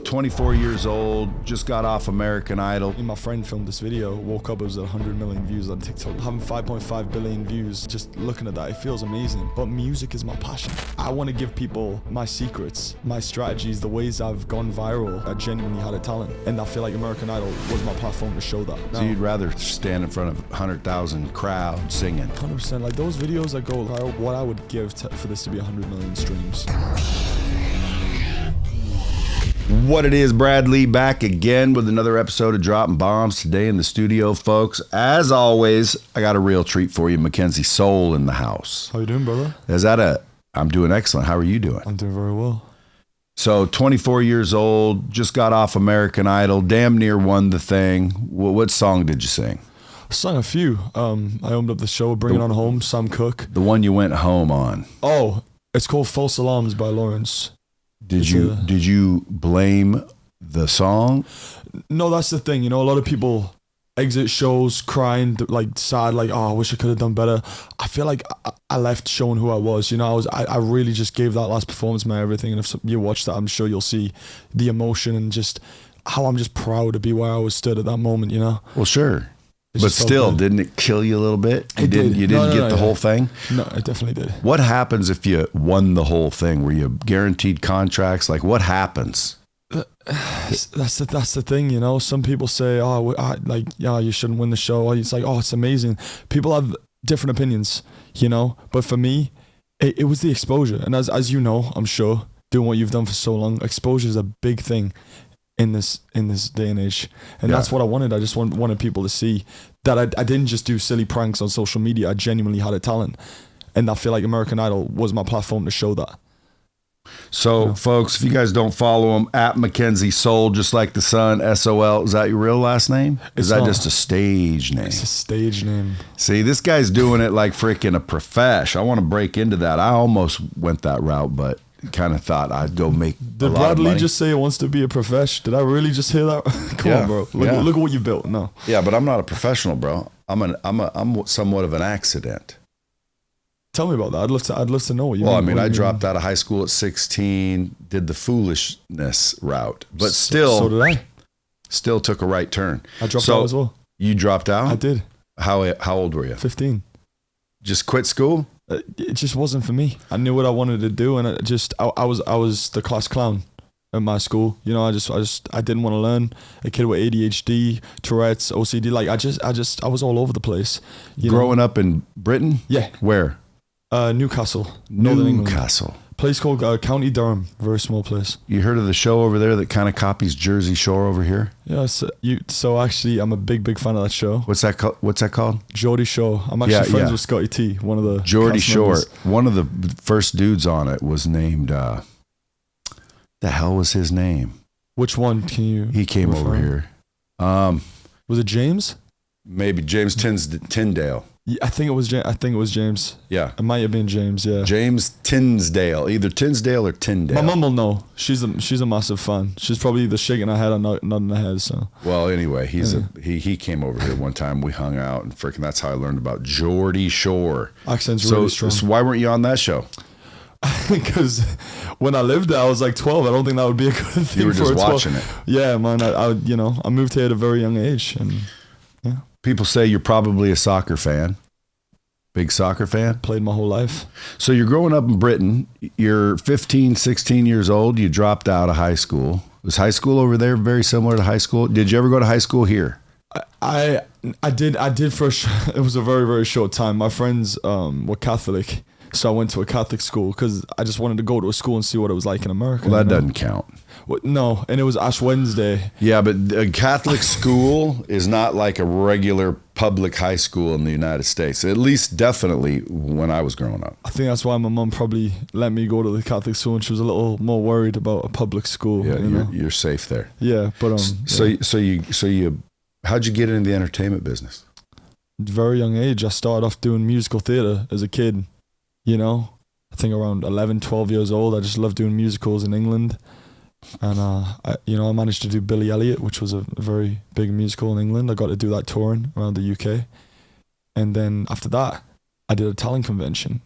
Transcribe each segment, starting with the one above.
24 years old, just got off American Idol. My friend filmed this video, woke up, it was 100 million views on TikTok. Having 5.5 billion views, just looking at that, it feels amazing. But music is my passion. I want to give people my secrets, my strategies, the ways I've gone viral. I genuinely had a talent. And I feel like American Idol was my platform to show that. So you'd rather stand in front of 100,000 crowd singing? 100%. Like those videos that go viral, what I would give for this to be 100 million streams. What it is, Bradley, back again with another episode of Dropping Bombs today in the studio, folks. As always, I got a real treat for you, Mackenzie Soul in the house. How you doing, brother? I'm doing excellent. How are you doing? I'm doing very well. So 24 years old, just got off American Idol, damn near won the thing. What song did you sing? I sang a few. I opened up the show, Bring It On Home, Sam Cooke. The one you went home on. Oh, it's called False Alarms by Lawrence. Did you blame the song? No, that's the thing. You know, a lot of people exit shows crying, like sad, like, oh, I wish I could have done better. I feel like I left showing who I was. You know, I really just gave that last performance my everything. And if you watch that, I'm sure you'll see the emotion and just how I'm just proud to be where I was stood at that moment, you know? Well, sure. But still, didn't it kill you a little bit? You didn't get the whole thing? No, it definitely did. What happens if you won the whole thing? Were you guaranteed contracts? Like, what happens? That's the thing, you know? Some people say, you shouldn't win the show. It's like, oh, it's amazing. People have different opinions, you know? But for me, it was the exposure. And as you know, I'm sure, doing what you've done for so long, exposure is a big thing in this day and age, and that's what I wanted. I just wanted people to see that I didn't just do silly pranks on social media. I genuinely had a talent, and I feel like American Idol was my platform to show that. So, folks, if you guys don't follow him, at Mackenzie Soul, just like the sun, SOL. Is that your real last name? Is that just a stage name? It's a stage name. See, this guy's doing it like freaking a profesh. I want to break into that. I almost went that route, but kind of thought I'd go make Did Bradley just say he wants to be a profesh? Did I really just hear that? Come on, bro. Look at what you built. No. Yeah, but I'm not a professional, bro. I'm somewhat of an accident. Tell me about that. I'd love to know what you mean. Well, I mean, I dropped out of high school at 16, did the foolishness route, but so did I. Still took a right turn. I dropped out as well. You dropped out? I did. How old were you? 15. Just quit school? It just wasn't for me. I knew what I wanted to do, and I was the class clown at my school. You know, I didn't want to learn. A kid with ADHD, Tourette's, OCD. Like I was all over the place. Growing up in Britain? Yeah. Where? Newcastle, Northern England. Newcastle. Place called County Durham. Very small place. You heard of the show over there that kind of copies Jersey Shore over here? Yeah. So actually, I'm a big fan of that show. What's that called? Geordie Shore. I'm actually friends with Scotty T, one of the Geordie Shore. One of the first dudes on it was named. The hell was his name? Which one can you? He came over here. Was it James? Maybe James Tyndale. Yeah, I think it was James. Yeah. It might have been James, yeah. James Tinsdale. Either Tinsdale or Tyndale. My mum will know. She's a massive fan. She's probably either shaking her head or nodding her head. So. Well, anyway, he came over here one time. We hung out, and freaking that's how I learned about Geordie Shore. Accent's really strong. So why weren't you on that show? Because when I lived there, I was like 12. I don't think that would be a good thing. You were just watching it. Yeah, man. I moved here at a very young age, and yeah. People say you're probably a soccer fan. Big soccer fan? Played my whole life. So you're growing up in Britain. You're 15, 16 years old. You dropped out of high school. Was high school over there very similar to high school? Did you ever go to high school here? I did for it was a very, very short time. My friends were Catholic. So I went to a Catholic school because I just wanted to go to a school and see what it was like in America. Well, that doesn't count. No, and it was Ash Wednesday. Yeah, but a Catholic school is not like a regular public high school in the United States. At least definitely when I was growing up. I think that's why my mom probably let me go to the Catholic school, and she was a little more worried about a public school. Yeah, you're safe there. Yeah, but So you how'd you get into the entertainment business? Very young age. I started off doing musical theater as a kid. You know, I think around 11, 12 years old. I just loved doing musicals in England. And, I managed to do Billy Elliot, which was a very big musical in England. I got to do that touring around the UK. And then after that, I did a talent convention.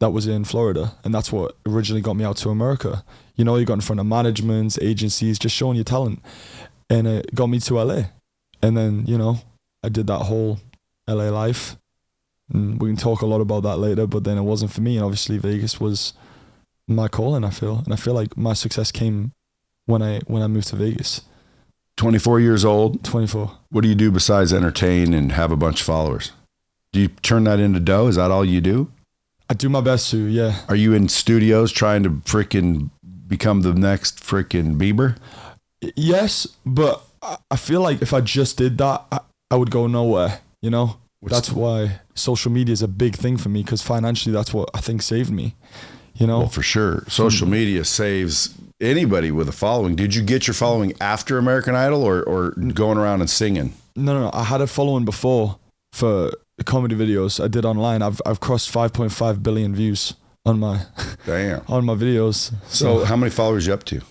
that was in Florida, and that's what originally got me out to America. You know, you got in front of managements, agencies, just showing your talent, and it got me to LA. And then, you know, I did that whole LA life, and we can talk a lot about that later, but then it wasn't for me, and obviously Vegas was my calling, I feel. And I feel like my success came when I moved to Vegas. 24 years old. 24. What do you do besides entertain and have a bunch of followers? Do you turn that into dough? Is that all you do? I do my best to, yeah. Are you in studios trying to freaking become the next freaking Bieber? Yes, but I feel like if I just did that, I would go nowhere, you know? That's why social media is a big thing for me, because financially that's what I think saved me, you know? Well, for sure. Social media saves anybody with a following. Did you get your following after American Idol or going around and singing? No. I had a following before for comedy videos I did online. I've crossed 5.5 billion views on my on my videos. So how many followers you up to?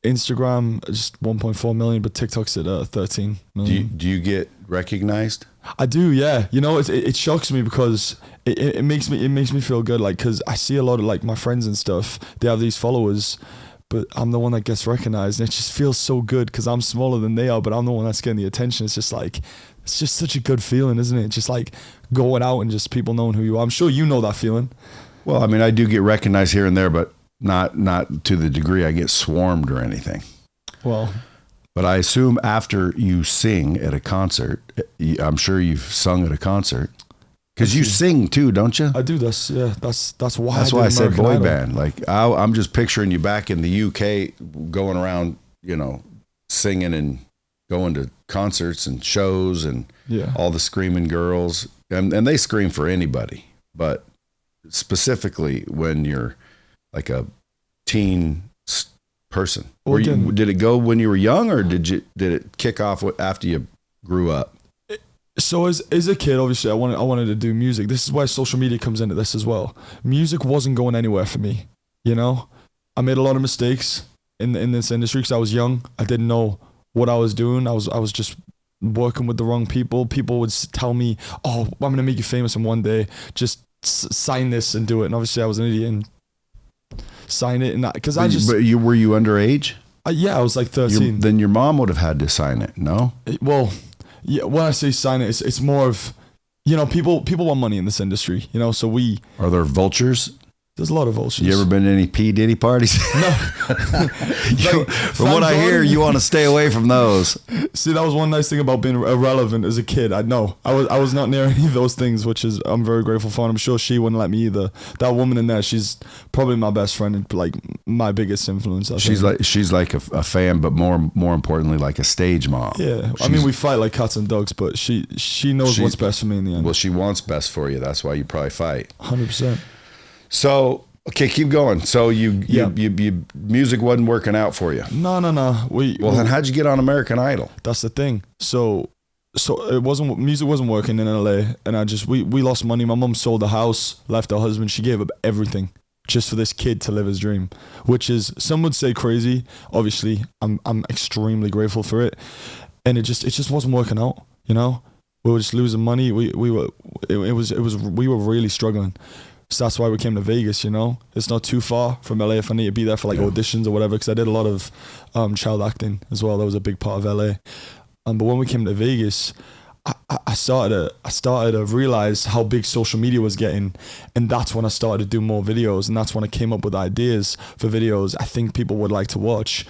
Instagram just 1.4 million, but TikTok's at 13 million. Do you get recognized? I do, yeah. You know, it shocks me because it makes me feel good, like, because I see a lot of like my friends and stuff, they have these followers, but I'm the one that gets recognized, and it just feels so good because I'm smaller than they are, but I'm the one that's getting the attention. It's just like, it's just such a good feeling, isn't it? Just like going out and just people knowing who you are. I'm sure you know that feeling. Well, I mean, I do get recognized here and there, but not to the degree I get swarmed or anything. Well, but I assume after you sing at a concert, I'm sure you've sung at a concert, because you sing too, don't you? I do this. Yeah, that's why. That's why I said boy band. Like I'm just picturing you back in the UK, going around, you know, singing and going to concerts and shows and all the screaming girls, and they scream for anybody, but specifically when you're like a teen person. Did it go when you were young, or did it kick off after you grew up? So as a kid, obviously I wanted to do music. This is why social media comes into this as well. Music wasn't going anywhere for me, you know? I made a lot of mistakes in this industry because I was young. I didn't know what I was doing. I was just working with the wrong people. People would tell me, "Oh, I'm going to make you famous in one day. Just sign this and do it." And obviously I was an idiot and sign it, and because I just. But were you underage? Yeah, I was like 13. Then your mom would have had to sign it, no? Well, yeah. When I say sign it, it's more of, you know, people want money in this industry, you know. So are there vultures? There's a lot of vultures. You ever been to any P. Diddy parties? No. From what I hear, you want to stay away from those. See, that was one nice thing about being irrelevant as a kid. I was not near any of those things, which is I'm very grateful for, and I'm sure she wouldn't let me either. That woman in there, she's probably my best friend and like my biggest influence. She's like a fan, but more importantly, like a stage mom. Yeah, I mean, we fight like cats and dogs, but she knows what's best for me in the end. Well, she wants best for you. That's why you probably fight. 100%. So, okay, keep going. So you music wasn't working out for you. No. Then how'd you get on American Idol? That's the thing. So music wasn't working in LA, and we lost money. My mom sold the house, left her husband. She gave up everything just for this kid to live his dream, which is, some would say crazy. Obviously, I'm extremely grateful for it, and it just wasn't working out. You know, we were just losing money. We were really struggling. So that's why we came to Vegas, you know? It's not too far from LA if I need to be there for like auditions or whatever, because I did a lot of child acting as well. That was a big part of LA. But when we came to Vegas, I started to realize how big social media was getting, and that's when I started to do more videos, and that's when I came up with ideas for videos I think people would like to watch.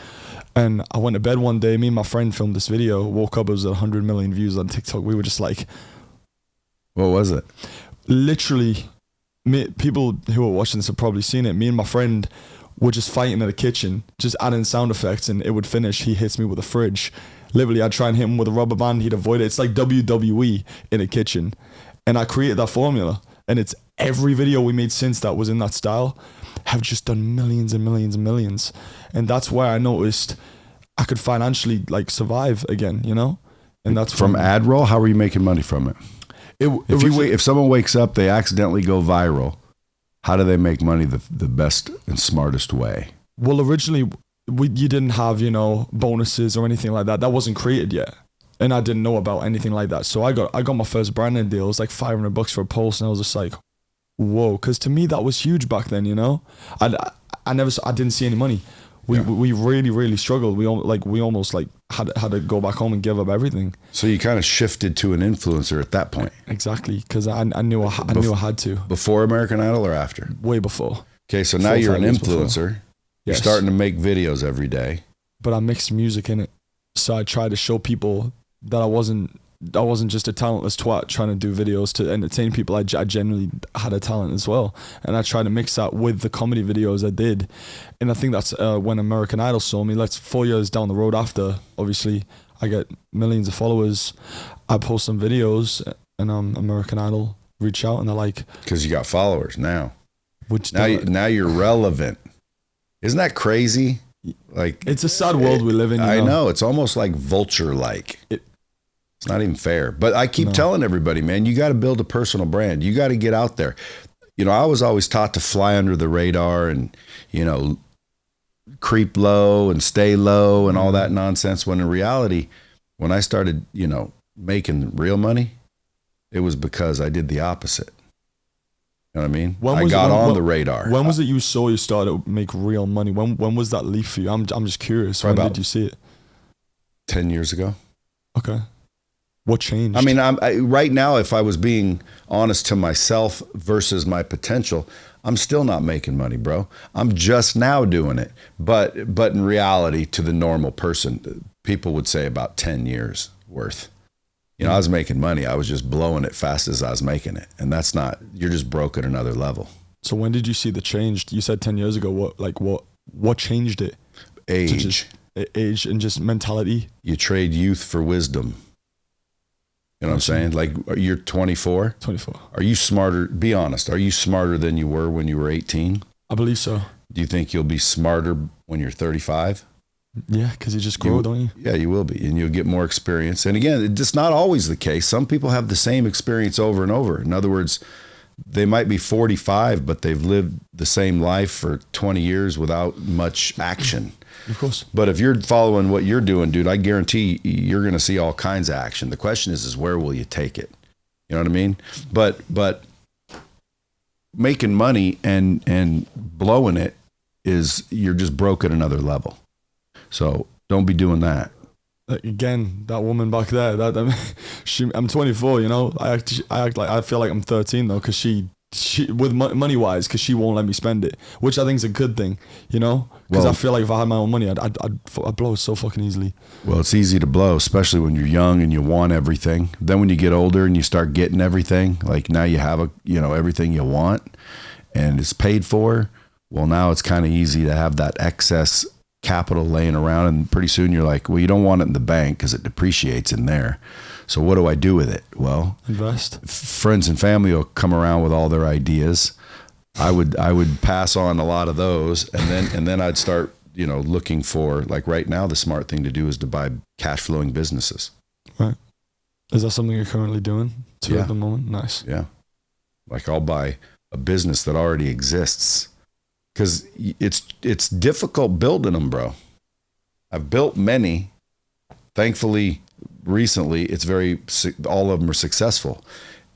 And I went to bed one day, me and my friend filmed this video, woke up, it was at 100 million views on TikTok. We were just like... What was it? Literally... people who are watching this have probably seen it. Me and my friend were just fighting in the kitchen, just adding sound effects, and it would finish. He hits me with a fridge. Literally, I'd try and hit him with a rubber band. He'd avoid it. It's like WWE in a kitchen. And I created that formula. And it's every video we made since that was in that style have just done millions and millions and millions. And that's where I noticed I could financially like survive again, you know? And that's from ad roll. How are you making money from it? If someone wakes up, they accidentally go viral, how do they make money the best and smartest way? Well, originally, you didn't have, you know, bonuses or anything like that. That wasn't created yet. And I didn't know about anything like that. So I got my first branding deal. It was like $500 for a post. And I was just like, whoa, because to me that was huge back then, you know. I didn't see any money. We really struggled. We almost like had to go back home and give up everything. So you kind of shifted to an influencer at that point. Exactly, because I knew I had to. Before American Idol or after? Way before. Okay, so now you're an influencer. You're starting to make videos every day. But I mixed music in it, so I tried to show people that I wasn't just a talentless twat trying to do videos to entertain people. I genuinely had a talent as well. And I tried to mix that with the comedy videos I did. And I think that's when American Idol saw me. Like 4 years down the road after, obviously, I get millions of followers. I post some videos and American Idol reach out and they're like... Because you got followers now. Now you're relevant. Isn't that crazy? Like, it's a sad world we live in. I know. It's almost like vulture-like. It's not even fair. But I keep telling everybody, man, you got to build a personal brand. You got to get out there. You know, I was always taught to fly under the radar and, you know, creep low and stay low and all that nonsense. When in reality, when I started, you know, making real money, it was because I did the opposite. You know what I mean? I got on the radar. When was it you saw you started to make real money? When was that leap for you? I'm just curious. When did you see it? 10 years ago. Okay. What changed? I mean, right now, if I was being honest to myself versus my potential, I'm still not making money, bro. I'm just now doing it. But in reality, to the normal person, people would say about 10 years worth. You know, I was making money. I was just blowing it fast as I was making it. And that's not, you're just broke at another level. So when did you see the change? You said 10 years ago. What changed it? Age. Age and just mentality. You trade youth for wisdom. You know what I'm saying? Like, you're 24. 24. Are you smarter? Be honest. Are you smarter than you were when you were 18? I believe so. Do you think you'll be smarter when you're 35? Yeah, because you just grow, don't you? Yeah, you will be. And you'll get more experience. And again, it's not always the case. Some people have the same experience over and over. In other words, they might be 45, but they've lived the same life for 20 years without much action. Of course. But if you're following what you're doing, dude, I guarantee you're going to see all kinds of action. The question is where will you take it? You know what I mean? But making money and blowing it is, you're just broke at another level. So don't be doing that. Again, that woman back there, I'm 24, you know, I act like, I feel like I'm 13 though, because she with money wise, because she won't let me spend it, which I think is a good thing, you know, because I feel like if I had my own money, I'd blow it so fucking easily. Well, it's easy to blow, especially when you're young and you want everything. Then when you get older and you start getting everything, like now you have everything you want and it's paid for. Well, now it's kind of easy to have that excess capital laying around, and pretty soon you're like, well, you don't want it in the bank because it depreciates in there. So what do I do with it? Well, invest. Friends and family will come around with all their ideas. I would pass on a lot of those, and then I'd start, you know, looking for, like right now, the smart thing to do is to buy cash flowing businesses. Right. Is that something you're currently doing at the moment? Nice. Yeah. Like I'll buy a business that already exists, because it's difficult building them, bro. I've built many. Thankfully, recently, all of them are successful,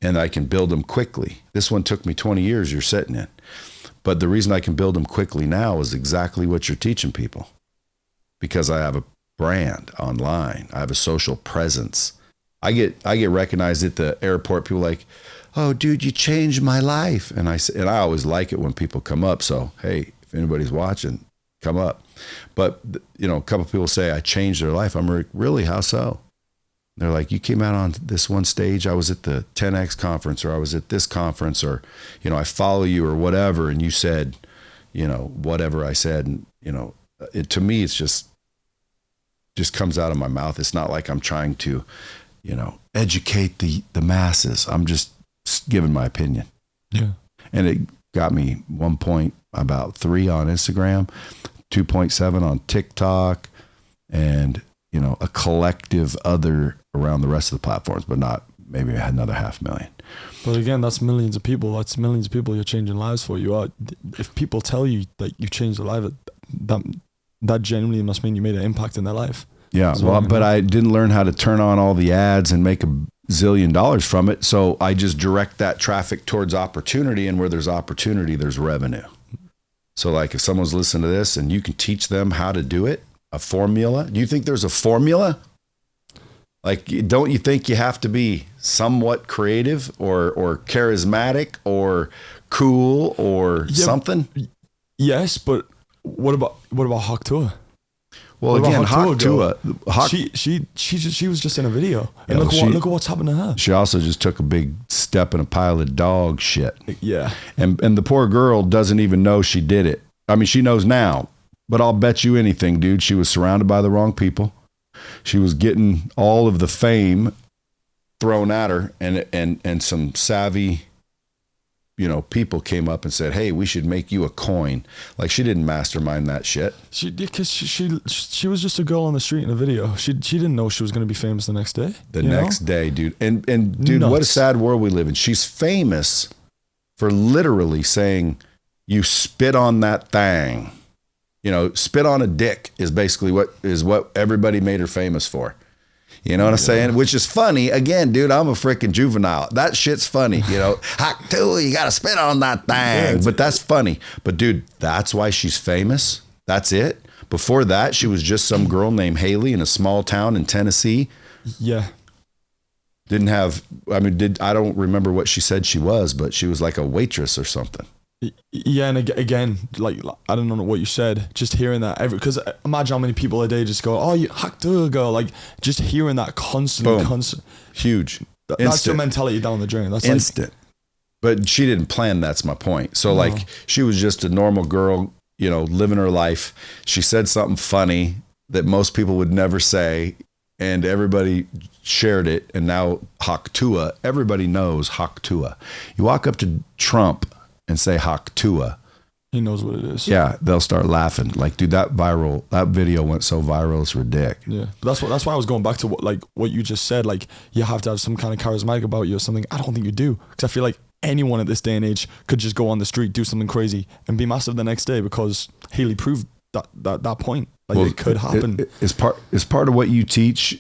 and I can build them quickly. This one took me 20 years, you're sitting in. But the reason I can build them quickly now is exactly what you're teaching people, because I have a brand online. I have a social presence. I get recognized at the airport. People are like, oh, dude, you changed my life. And I always like it when people come up. So, hey, if anybody's watching, come up. But, you know, a couple of people say I changed their life. I'm like, really? How so? They're like, you came out on this one stage. I was at the 10X conference, or I was at this conference, or, you know, I follow you or whatever. And you said, you know, whatever I said. And, you know, to me, it's just comes out of my mouth. It's not like I'm trying to, you know, educate the masses. I'm just giving my opinion. Yeah. And it got me 1.3 on Instagram, 2.7 on TikTok, and, you know, a collective other around the rest of the platforms, but not maybe another 500,000. But again, that's millions of people. That's millions of people you're changing lives for. If people tell you that you changed their life, that genuinely must mean you made an impact in their life. Yeah, well, but I didn't learn how to turn on all the ads and make zillion dollars from it. So I just direct that traffic towards opportunity, and where there's opportunity, there's revenue. So like if someone's listening to this and you can teach them how to do it, a formula. Do you think there's a formula? Like, don't you think you have to be somewhat creative or charismatic or cool or something? Yes, but what about Hawk Tour? Well, again, Hawk Tour. She was just in a video, and look at what's happened to her. She also just took a big step in a pile of dog shit. Yeah, and the poor girl doesn't even know she did it. I mean, she knows now, but I'll bet you anything, dude. She was surrounded by the wrong people. She was getting all of the fame thrown at her, and some savvy, people came up and said, "Hey, we should make you a coin." Like, she didn't mastermind that shit. She did, because she was just a girl on the street in a video. She didn't know she was going to be famous the next day. The next day, dude. And dude, nuts. What a sad world we live in. She's famous for literally saying, "You spit on that thing." Spit on a dick is basically what everybody made her famous for. You know what I'm saying? Which is funny. Again, dude, I'm a freaking juvenile. That shit's funny. Hawk Tour, you got to spit on that thing. But that's funny. But dude, that's why she's famous. That's it. Before that, she was just some girl named Haley in a small town in Tennessee. Yeah. I don't remember what she said she was, but she was like a waitress or something. Yeah, and again, like, I don't know what you said, just hearing that because imagine how many people a day just go, "Oh, you Hawk Tour girl," like just hearing that constant. Huge. That's your mentality down the drain. That's instant. But she didn't plan. That's my point. So like, she was just a normal girl, living her life. She said something funny that most people would never say, and everybody shared it. And now Hawk Tour, everybody knows Hawk Tour. You walk up to Trump and say Hawk Tour, he knows what it is. Yeah, they'll start laughing. Like, dude, that video went so viral, it's ridiculous. Yeah, but that's why I was going back to what you just said. Like, you have to have some kind of charismatic about you or something. I don't think you do, because I feel like anyone at this day and age could just go on the street, do something crazy, and be massive the next day, because Haley proved that point. Like, it could happen. It's part of what you teach.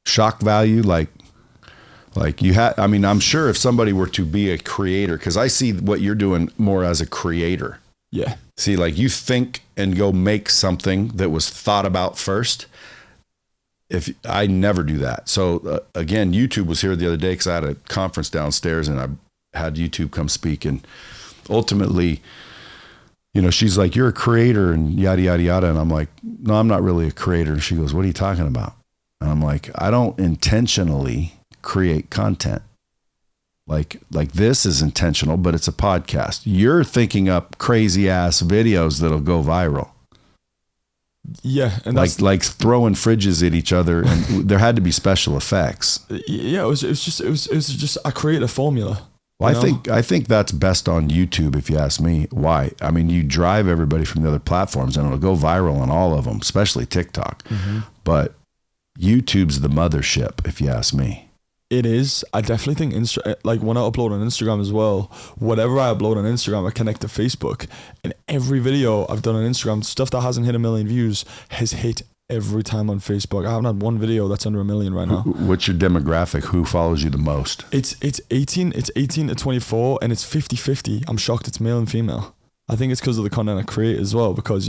Shock value, like you had, I'm sure if somebody were to be a creator, because I see what you're doing more as a creator. Yeah. See, like, you think and go make something that was thought about first. If I never do that. So again, YouTube was here the other day because I had a conference downstairs and I had YouTube come speak, and ultimately, she's like, "You're a creator," and yada, yada, yada. And I'm like, "No, I'm not really a creator." And she goes, "What are you talking about?" And I'm like, "I don't intentionally create content. Like this is intentional, but it's a podcast. You're thinking up crazy ass videos that'll go viral." Yeah, and like throwing fridges at each other, and there had to be special effects. Yeah, it was just I created a formula. Well, I think that's best on YouTube, if you ask me. Why? You drive everybody from the other platforms, and it'll go viral on all of them, especially TikTok. Mm-hmm. But YouTube's the mothership, if you ask me. It is. I definitely think like when I upload on Instagram as well, whatever I upload on Instagram, I connect to Facebook. And every video I've done on Instagram, stuff that hasn't hit 1 million views has hit every time on Facebook. I haven't had one video that's under 1 million right now. What's your demographic? Who follows you the most? It's 18 to 24, and it's 50-50. I'm shocked it's male and female. I think it's because of the content I create as well, because,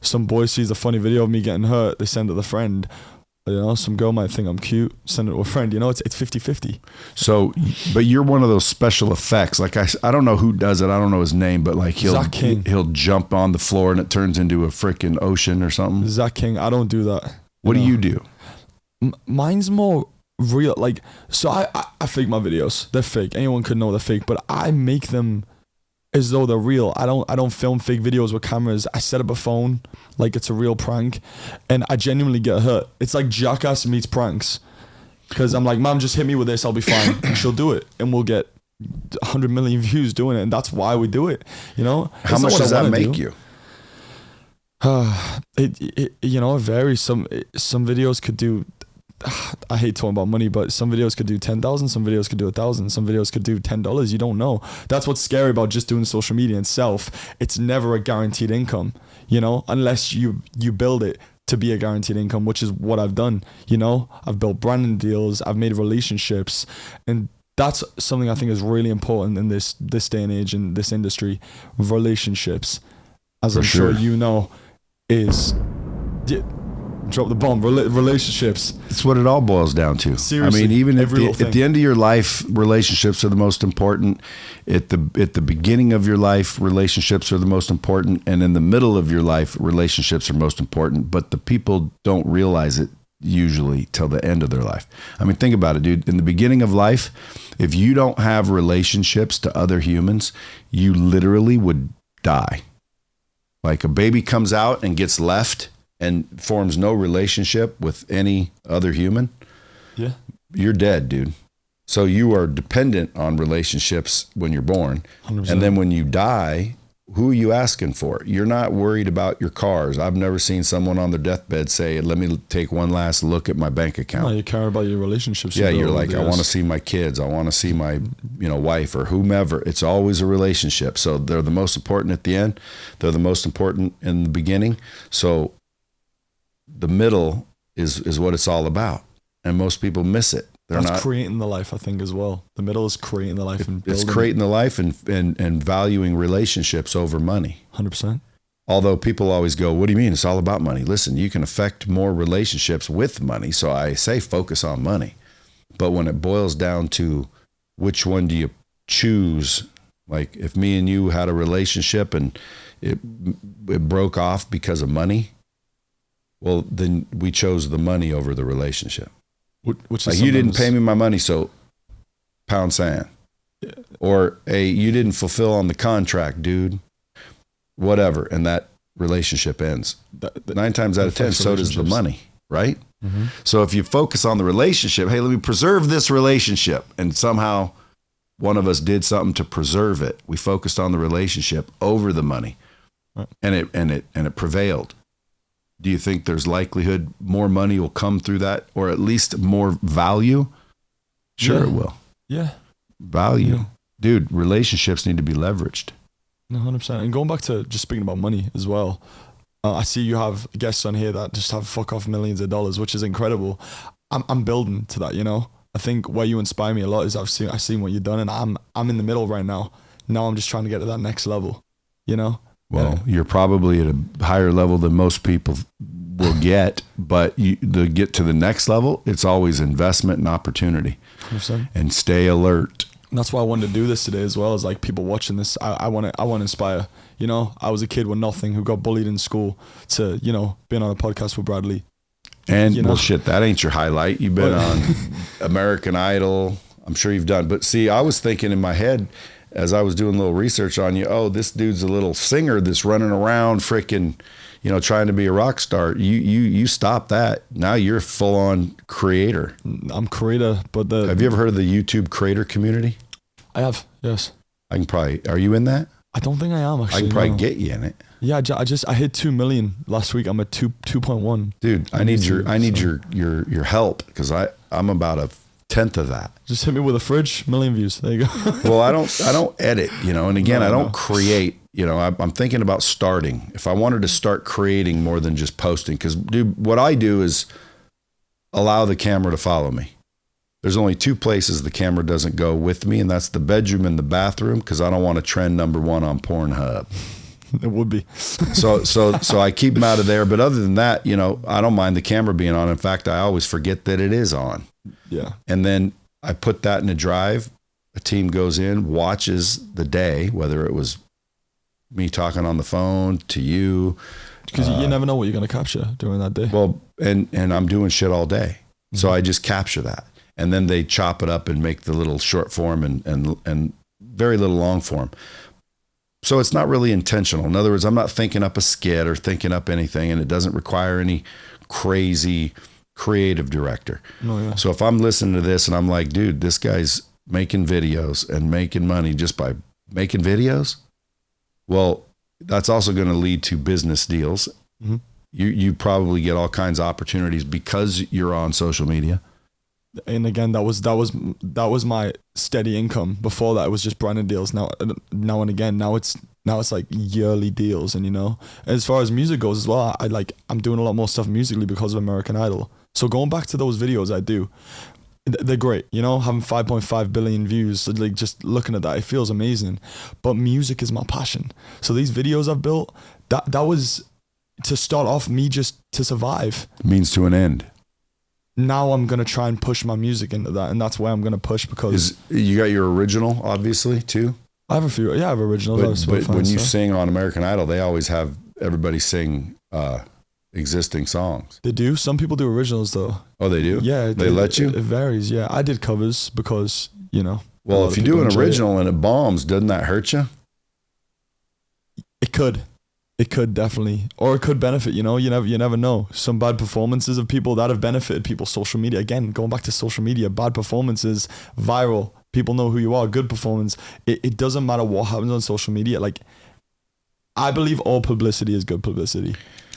some boy sees a funny video of me getting hurt, they send it to the friend. Some girl might think I'm cute, send it to a friend. It's 50-50. So, but you're one of those special effects. Like, I don't know who does it. I don't know his name, but like he'll jump on the floor and it turns into a freaking ocean or something. Zach King, I don't do that. What do you do? Mine's more real. Like, so I fake my videos. They're fake. Anyone could know they're fake, but I make them as though they're real. I don't film fake videos with cameras. I set up a phone like it's a real prank, and I genuinely get hurt. It's like Jackass meets pranks, because I'm like, "Mom, just hit me with this, I'll be fine." And she'll do it, and we'll get 100 million views doing it, and that's why we do it. How much does that make you? It varies. Some videos could do, I hate talking about money, but some videos could do 10,000, some videos could do 1,000, some videos could do $10. You don't know. That's what's scary about just doing social media itself. It's never a guaranteed income, unless you build it to be a guaranteed income, which is what I've done. You know, I've built branding deals, I've made relationships, and that's something I think is really important in this day and age in this industry. Relationships, as I'm sure you know, is drop the bomb. Relationships. It's what it all boils down to. Seriously, I mean, even at the end of your life, relationships are the most important. At the beginning of your life, relationships are the most important, and in the middle of your life, relationships are most important. But the people don't realize it usually till the end of their life. I mean, think about it, dude. In the beginning of life, if you don't have relationships to other humans, you literally would die. Like a baby comes out and gets left and forms no relationship with any other human, you're dead, dude. So you are dependent on relationships when you're born. 100%. And then when you die, who are you asking for? You're not worried about your cars. I've never seen someone on their deathbed say, let me take one last look at my bank account. No, you care about your relationships. Yeah, you're like, I want to see my kids. I want to see my wife or whomever. It's always a relationship. So they're the most important at the end. They're the most important in the beginning. So the middle is what it's all about. And most people miss it. That's creating the life, I think, as well. The middle is creating the life and building. It's creating the life and valuing relationships over money. 100%. Although people always go, what do you mean? It's all about money. Listen, you can affect more relationships with money. So I say focus on money. But when it boils down to which one do you choose, like if me and you had a relationship and it broke off because of money, well, then we chose the money over the relationship. Which like you didn't pay me my money, so pound sand. Yeah. Or you didn't fulfill on the contract, dude. Whatever, and that relationship ends. 9 times out of 10, so does the money, right? Mm-hmm. So if you focus on the relationship, hey, let me preserve this relationship, and somehow one of us did something to preserve it. We focused on the relationship over the money, right. and it prevailed. Do you think there's likelihood more money will come through that, or at least more value? Sure, it will. Yeah. Value. Yeah. Dude, relationships need to be leveraged. 100%. And going back to just speaking about money as well, I see you have guests on here that just have fuck off millions of dollars, which is incredible. I'm building to that, you know? I think where you inspire me a lot is I've seen what you've done, and I'm in the middle right now. Now I'm just trying to get to that next level, you know? Well, you're probably at a higher level than most people will get, but to get to the next level, it's always investment and opportunity. 100%. And stay alert. And that's why I wanted to do this today as well, as like people watching this. I want to inspire. You know, I was a kid with nothing who got bullied in school to, you know, being on a podcast with Bradley. And well, shit, that ain't your highlight. You've been on American Idol. I'm sure you've done. But see, I was thinking in my head, as I was doing a little research on you, this dude's a little singer that's running around freaking, you know, trying to be a rock star. You stop that. Now you're full on creator. I'm creator, but have you ever heard of the YouTube creator community? I have, yes. Are you in that? I don't think I am actually. I can probably get you in it. Yeah, I hit 2 million last week. I'm at 2.1. Dude, I need your help, because I'm about a 10th of that. Just hit me with a fridge, million views. There you go. Well, I don't edit, you know, and again, I don't create, you know, I'm thinking about starting. If I wanted to start creating more than just posting, because dude, what I do is allow the camera to follow me. There's only 2 places the camera doesn't go with me, and that's the bedroom and the bathroom, because I don't want to trend #1 on Pornhub. It would be. So I keep them out of there. But other than that, you know, I don't mind the camera being on. In fact, I always forget that it is on. Yeah. And then I put that in a drive. A team goes in, watches the day, whether it was me talking on the phone to you. Because you never know what you're going to capture during that day. Well, and I'm doing shit all day. Mm-hmm. So I just capture that. And then they chop it up and make the little short form and very little long form. So it's not really intentional. In other words, I'm not thinking up a skit or thinking up anything, and it doesn't require any crazy creative director. Oh, yeah. So if I'm listening to this and I'm like, dude, this guy's making videos and making money just by making videos, well, that's also going to lead to business deals. Mm-hmm. You probably get all kinds of opportunities because you're on social media. And again, that was my steady income. Before that, it was just branded deals. Now and again, now it's Now it's like yearly deals, and as far as music goes as well, I'm doing a lot more stuff musically because of American Idol. So going back to those videos I do, they're great, having 5.5 billion views, like just looking at that, it feels amazing. But music is my passion. So these videos I've built, that was to start off me just to survive. Means to an end. Now I'm going to try and push my music into that, and that's where I'm going to push, because... You got your original, obviously, too? I have a few, I have originals. But when you sing on American Idol, they always have everybody sing existing songs. They do. Some people do originals, though. Oh, they do? Yeah. They let you? It varies, yeah. I did covers because, Well, if you do an original and it bombs, doesn't that hurt you? It could. It could definitely, or it could benefit. You never know. Some bad performances of people that have benefited people's social media. Again, going back to social media, bad performances, viral. People know who you are. Good performance. It doesn't matter what happens on social media. Like, I believe all publicity is good publicity.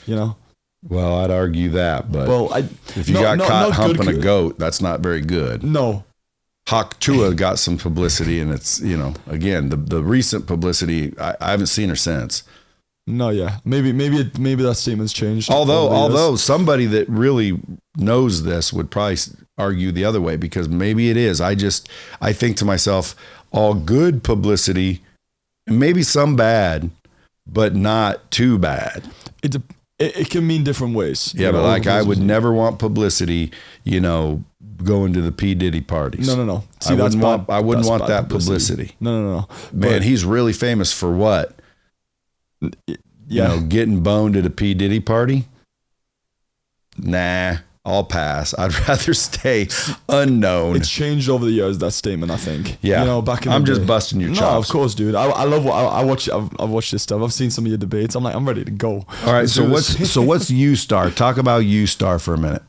Well, I'd argue that, but if you got caught caught humping a goat, that's not very good. No. Hawk Tua got some publicity, and it's again the recent publicity. I haven't seen her since. No, yeah, maybe that statement's changed. Although somebody that really knows this would probably argue the other way, because maybe it is. I think to myself, all good publicity, maybe some bad, but not too bad. It can mean different ways. Yeah, but like I would never want publicity, going to the P. Diddy parties. No. See, I wouldn't want that publicity. No. Man, he's really famous for what? Yeah. Getting boned at a P. Diddy party? Nah, I'll pass. I'd rather stay unknown. It's changed over the years, that statement, I think. Yeah. Back in I'm the just day. busting your chops. No, of course, dude. I love what I watch. I've watched this stuff. I've seen some of your debates. I'm like, I'm ready to go. All right. So what's U-Star? Talk about U-Star for a minute.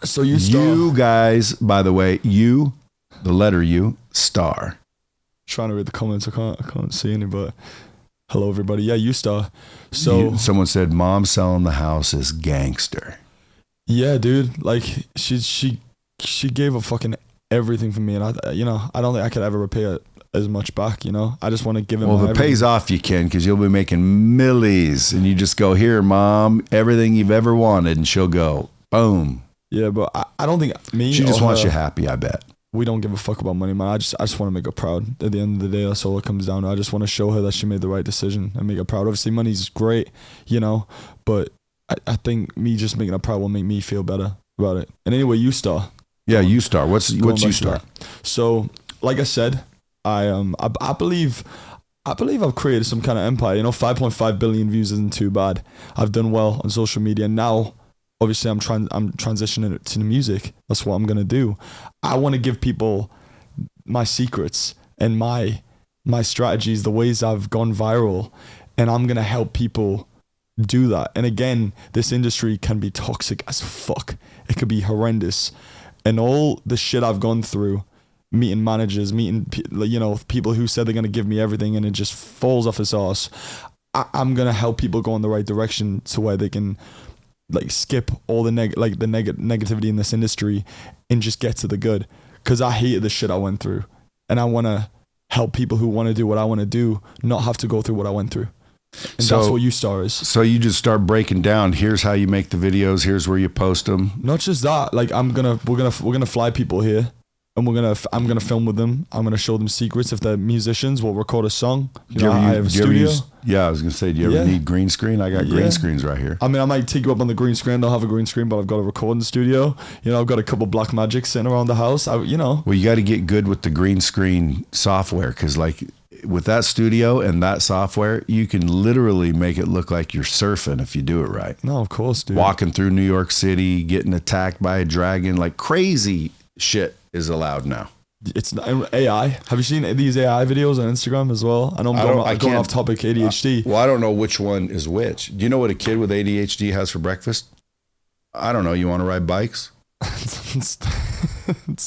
So U-Star. You guys, by the way, the letter U, star. Trying to read the comments. I can't see any, but hello, everybody. Yeah, U-Star. So someone said, "Mom selling the house is gangster." Yeah, dude. Like she gave up fucking everything for me, and I don't think I could ever repay it as much back. I just want to give him. Well, if it pays off, you can, because you'll be making millies, and you just go, "Here, Mom, everything you've ever wanted," and she'll go, "Boom." Yeah, but I don't think me. She just wants you happy, I bet. We don't give a fuck about money, man. I just want to make her proud. At the end of the day, that's all it comes down to. I just want to show her that she made the right decision and make her proud. Obviously, money's great, but I think me just making her proud will make me feel better about it. And anyway, U-Star. Yeah, U-Star. What's U-Star? So, like I said, I believe I've created some kind of empire. 5.5 billion views isn't too bad. I've done well on social media. Now, obviously, I'm transitioning it to the music. That's what I'm gonna do. I want to give people my secrets and my strategies, the ways I've gone viral, and I'm gonna help people do that. And again, this industry can be toxic as fuck. It could be horrendous, and all the shit I've gone through, meeting managers, people who said they're gonna give me everything, and it just falls off its arse. I'm gonna help people go in the right direction to where they can skip all the negativity in this industry and just get to the good, because I hated the shit I went through, and I want to help people who want to do what I want to do not have to go through what I went through. And that's what U-Star is. So you just start breaking down, here's how you make the videos, here's where you post them. Not just that, we're gonna fly people here, and I'm gonna film with them. I'm gonna show them secrets. If they're musicians, we'll record a song. I have a studio. I was gonna say, do you ever need green screen? I got green screens right here. I mean, I might take you up on the green screen. I don't have a green screen, but I've got a recording studio. I've got a couple Black Magic sitting around the house. Well, you got to get good with the green screen software, because with that studio and that software, you can literally make it look like you're surfing if you do it right. No, of course, dude. Walking through New York City, getting attacked by a dragon, crazy shit is allowed now. It's AI. Have you seen these AI videos on Instagram as well? I know I'm going off topic, ADHD. I don't know which one is which. Do you know what a kid with ADHD has for breakfast? I don't know. You want to ride bikes?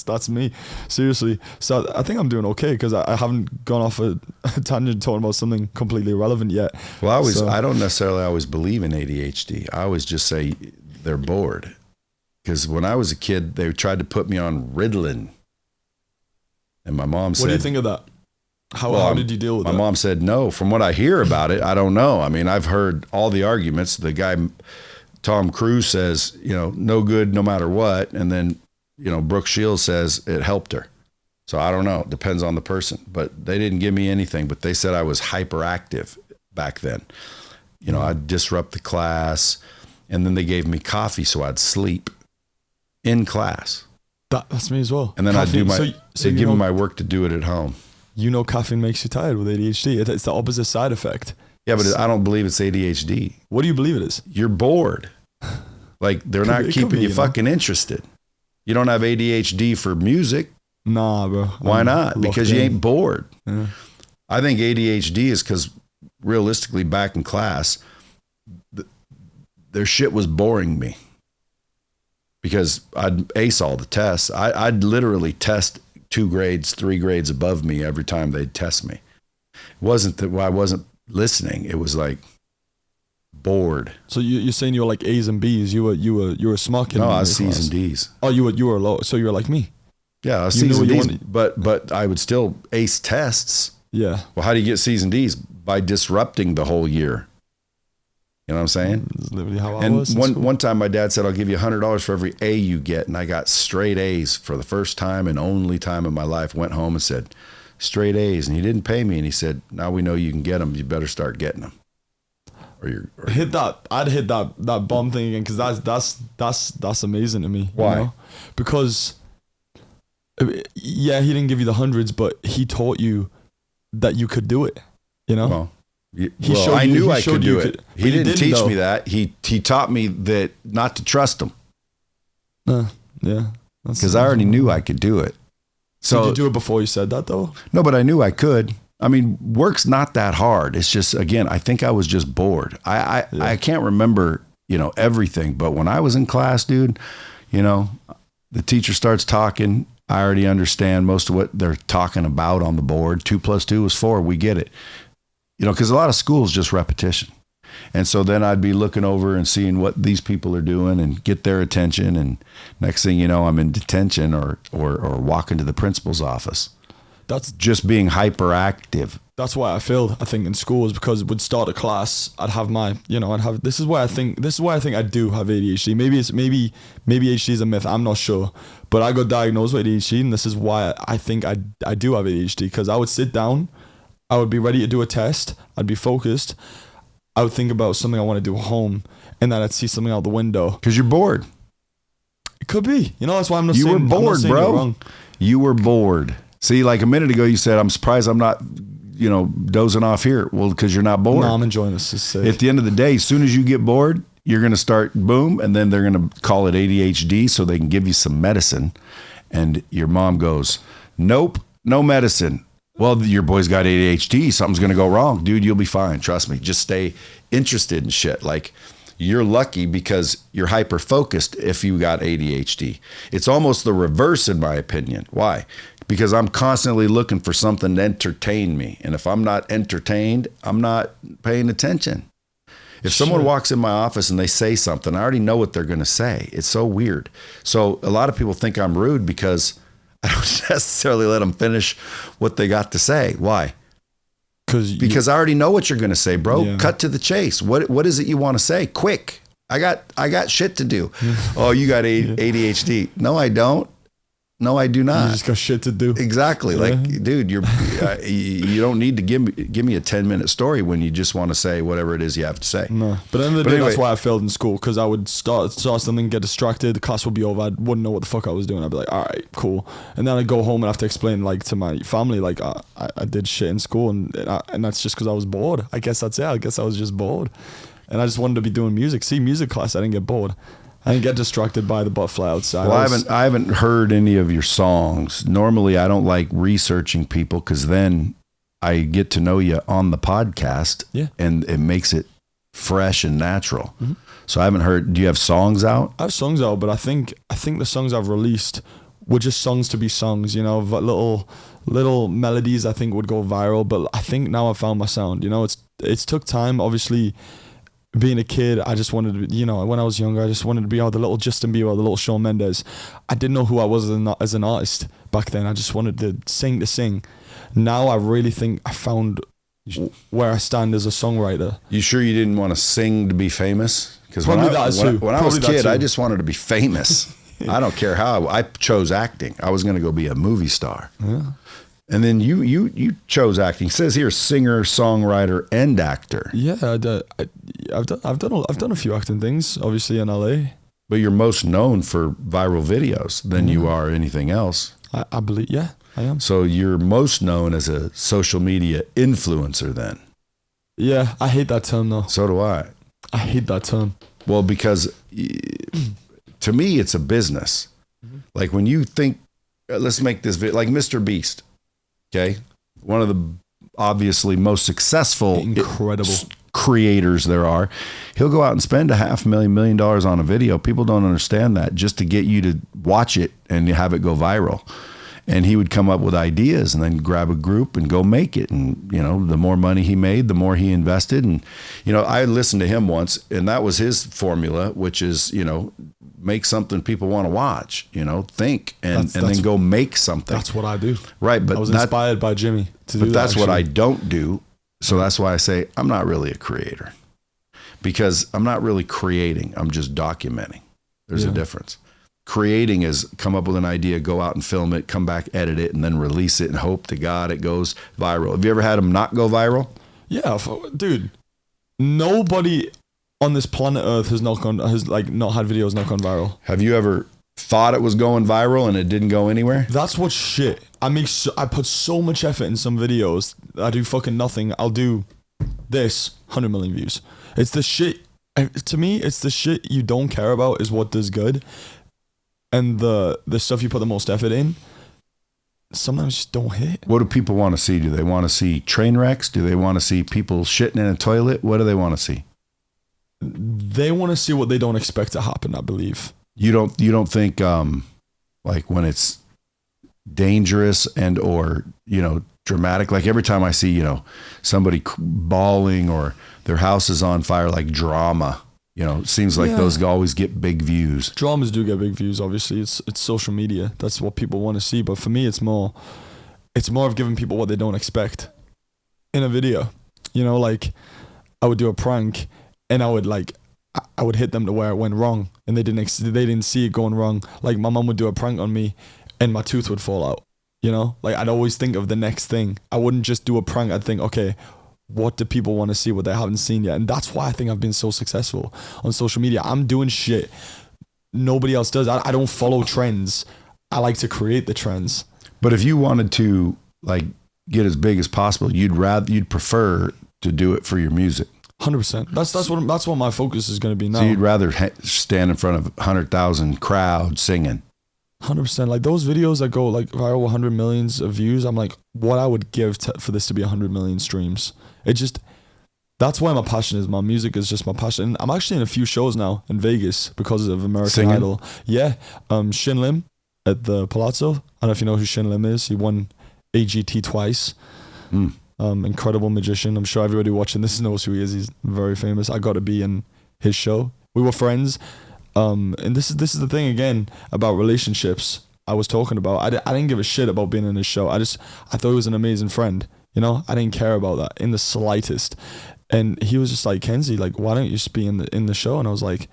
That's me, seriously. So I think I'm doing okay, because I haven't gone off a tangent talking about something completely irrelevant yet. Well, I don't necessarily always believe in ADHD. I always just say they're bored, because when I was a kid, they tried to put me on Ritalin, and my mom said, "What do you think of that?" How did you deal with my that? mom said no. From what I hear about it, I don't know. I mean, I've heard all the arguments. The guy, Tom Cruise, says, no good no matter what. And then, Brooke Shields says it helped her. So I don't know. It depends on the person. But they didn't give me anything. But they said I was hyperactive back then. I'd disrupt the class. And then they gave me coffee so I'd sleep in class. That's me as well. And then I'd do they'd give me my work to do it at home. Caffeine makes you tired with ADHD. It's the opposite side effect. Yeah, but I don't believe it's ADHD. What do you believe it is? You're bored. Like, they're not keeping you fucking interested. You don't have ADHD for music. Nah, bro. Why not? Because you ain't bored. Yeah. I think ADHD is because realistically back in class, their shit was boring me. Because I'd ace all the tests. I'd literally test 2 grades, 3 grades above me every time they'd test me. It wasn't that I wasn't listening. It was like bored. So you're saying you were like A's and B's. You were smart kid. No, I was C's and D's. Oh, you were low. So you were like me. Yeah, I was C's and D's. But I would still ace tests. Yeah. Well, how do you get C's and D's? By disrupting the whole year. You know what I'm saying? That's literally how I and was. One time my dad said, I'll give you $100 for every A you get. And I got straight A's for the first time and only time in my life. Went home and said, straight A's. And he didn't pay me. And he said, now we know you can get them. You better start getting them. I'd hit that bomb thing again, because that's amazing to me. Why? Because, yeah, he didn't give you the hundreds, but he taught you that you could do it. Well, I knew I could do it. He didn't teach me that. He taught me that not to trust him. Yeah. Because I already knew I could do it. So did you do it before you said that though? No, but I knew I could. I mean, work's not that hard. It's just, again, I think I was just bored. I can't remember, everything. But when I was in class, dude, the teacher starts talking. I already understand most of what they're talking about on the board. 2 + 2 is 4. We get it. Because a lot of school is just repetition. And so then I'd be looking over and seeing what these people are doing and get their attention. And next thing you know, I'm in detention or walking to the principal's office. That's just being hyperactive. That's why I failed, I think, in school, is because we'd start a class. I'd have this is why I think I do have ADHD. Maybe ADHD is a myth. I'm not sure. But I got diagnosed with ADHD, and this is why I think I do have ADHD, because I would sit down, I would be ready to do a test. I'd be focused. I would think about something I want to do at home, and then I'd see something out the window. Because you're bored. It could be. That's why I'm not saying you were bored, bro. You were bored. See, like a minute ago, you said, I'm surprised I'm not, dozing off here. Well, because you're not bored. No, I'm enjoying this. At the end of the day, as soon as you get bored, you're going to start boom, and then they're going to call it ADHD so they can give you some medicine. And your mom goes, nope, no medicine. Well, your boy's got ADHD. Something's going to go wrong. Dude, you'll be fine. Trust me. Just stay interested in shit. Like, you're lucky because you're hyper-focused if you got ADHD. It's almost the reverse, in my opinion. Why? Because I'm constantly looking for something to entertain me. And if I'm not entertained, I'm not paying attention. If someone walks in my office and they say something, I already know what they're going to say. It's so weird. So a lot of people think I'm rude because I don't necessarily let them finish what they got to say. Why? Because I already know what you're going to say, bro. Yeah. Cut to the chase. What is it you want to say? Quick. I got shit to do. Oh, you got ADHD. No, I don't. No, I do not. You just got shit to do. Exactly. Yeah. Like, dude, you don't need to give me a 10-minute story when you just want to say whatever it is you have to say. No. But at the end of the day, that's why I failed in school, because I would start something, get distracted, the class would be over, I wouldn't know what the fuck I was doing. I'd be like, all right, cool. And then I'd go home and have to explain, like, to my family, like, I did shit in school, and that's just because I was bored. I guess that's it. I guess I was just bored. And I just wanted to be doing music. See, music class, I didn't get bored. I didn't get distracted by the butterfly outside. Well, I haven't heard any of your songs. Normally, I don't like researching people, because then I get to know you on the podcast, and it makes it fresh and natural. Mm-hmm. So I haven't heard. Do you have songs out? I have songs out, but I think the songs I've released were just songs to be songs. Little melodies I think would go viral. But I think now I've found my sound. It's took time, obviously. being a kid, I just wanted to be, you know, when I was younger, I just wanted to be the little Justin Bieber, the little Shawn Mendes. I didn't know who I was as an artist back then. I just wanted to sing. Now I really think I found where I stand as a songwriter. You sure you didn't want to sing to be famous? Because when I was a kid, I just wanted to be famous. I don't care how. I chose acting. I was going to go be a movie star. Yeah. And then you chose acting. It says here, singer, songwriter, and actor. Yeah, I've done a few acting things, obviously in LA. But you're most known for viral videos than you are anything else. I believe, yeah, I am. So you're most known as a social media influencer then. Yeah, I hate that term though. So do I. I hate that term. Well, because to me, it's a business. Mm-hmm. Like when you think, let's make this like Mr. Beast. Okay, one of the obviously most successful, incredible creators there are. He'll go out and spend $500,000 million on a video. People don't understand that, just to get you to watch it and have it go viral. And he would come up with ideas and then grab a group and go make it. And, you know, the more money he made, the more he invested. And, you know, I listened to him once, and that was his formula, which is, you know, make something people want to watch, you know, think and then go make something. That's what I do. Right. But I was inspired by Jimmy to do that. But that's what I don't do. So that's why I say I'm not really a creator, because I'm not really creating. I'm just documenting. There's a difference. Creating is come up with an idea, go out and film it, come back, edit it, and then release it and hope to God it goes viral. Have you ever had them not go viral? Yeah, dude. Nobody on this planet Earth has not had videos not gone viral. Have you ever thought it was going viral and it didn't go anywhere? That's what's shit. I put so much effort in some videos. I do fucking nothing. I'll do this 100 million views. It's the shit. To me, it's the shit you don't care about is what does good. And the stuff you put the most effort in, sometimes just don't hit. What do people want to see? Do they want to see train wrecks? Do they want to see people shitting in a toilet? What do they want to see? They want to see what they don't expect to happen, I believe. You don't think like when it's dangerous and or, you know, dramatic, like every time I see, you know, somebody bawling or their house is on fire, like drama. You know, it seems like those always get big views. Dramas do get big views, obviously. It's social media. That's what people want to see. But for me, it's more of giving people what they don't expect in a video. You know, like I would do a prank and I would hit them to where it went wrong and they didn't see it going wrong. Like my mom would do a prank on me and my tooth would fall out. You know, like I'd always think of the next thing. I wouldn't just do a prank. I'd think, okay, what do people want to see, what they haven't seen yet? And that's why I think I've been so successful on social media. I'm doing shit nobody else does. I don't follow trends. I like to create the trends. But if you wanted to like get as big as possible, you'd prefer to do it for your music. 100%. That's what my focus is going to be now. So you'd rather stand in front of 100,000 crowd singing. 100%. Like those videos that go like viral, 100 millions of views. I'm like, what I would give for this to be 100 million streams. That's why my passion is. My music is just my passion. And I'm actually in a few shows now in Vegas because of American Idol. Yeah. Shin Lim at the Palazzo. I don't know if you know who Shin Lim is. He won AGT twice. Incredible magician. I'm sure everybody watching this knows who he is. He's very famous. I got to be in his show. We were friends. And this is the thing again about relationships I was talking about. I didn't give a shit about being in his show. I thought he was an amazing friend. You know, I didn't care about that in the slightest. And he was just like, Kenzie, like, why don't you just be in the show? And I was like,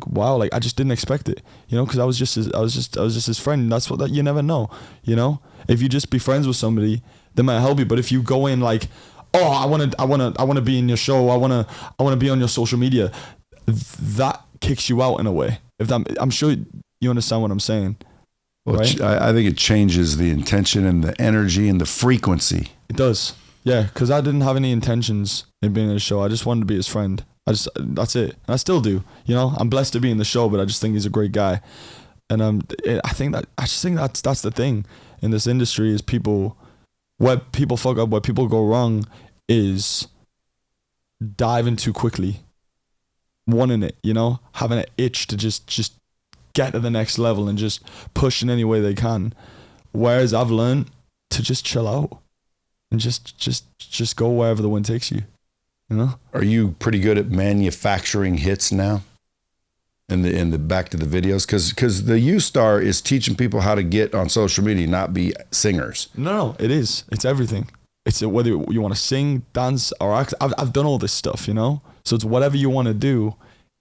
wow, like I just didn't expect it, you know, because I was just his friend. And that's what you never know, you know. If you just be friends with somebody, they might help you. But if you go in like, oh, I want to be in your show, I want to be on your social media, that kicks you out in a way. I'm sure you understand what I'm saying. Well, right? I think it changes the intention and the energy and the frequency. It does. Yeah, because I didn't have any intentions in being in the show. I just wanted to be his friend. That's it. And I still do. You know, I'm blessed to be in the show, but I just think he's a great guy. And I think that's the thing in this industry is where people fuck up, where people go wrong is diving too quickly, wanting it, you know, having an itch to just get to the next level and just push in any way they can. Whereas I've learned to just chill out and just go wherever the wind takes you. you know? Are you pretty good at manufacturing hits now? In the back to the videos, because the U-Star is teaching people how to get on social media, not be singers. No, it is. It's everything. It's whether you want to sing, dance, or act. I've done all this stuff, you know. So it's whatever you want to do,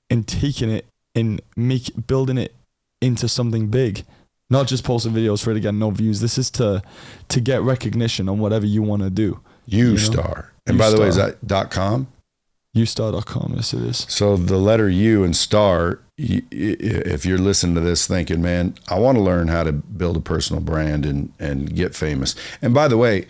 and taking it and building it into something big. Not just posting videos for it to get no views. This is to get recognition on whatever you want to do. U-Star. And by the way, is that .com? ustar.com, yes it is. So the letter U and star, if you're listening to this thinking, man, I want to learn how to build a personal brand and get famous. And by the way,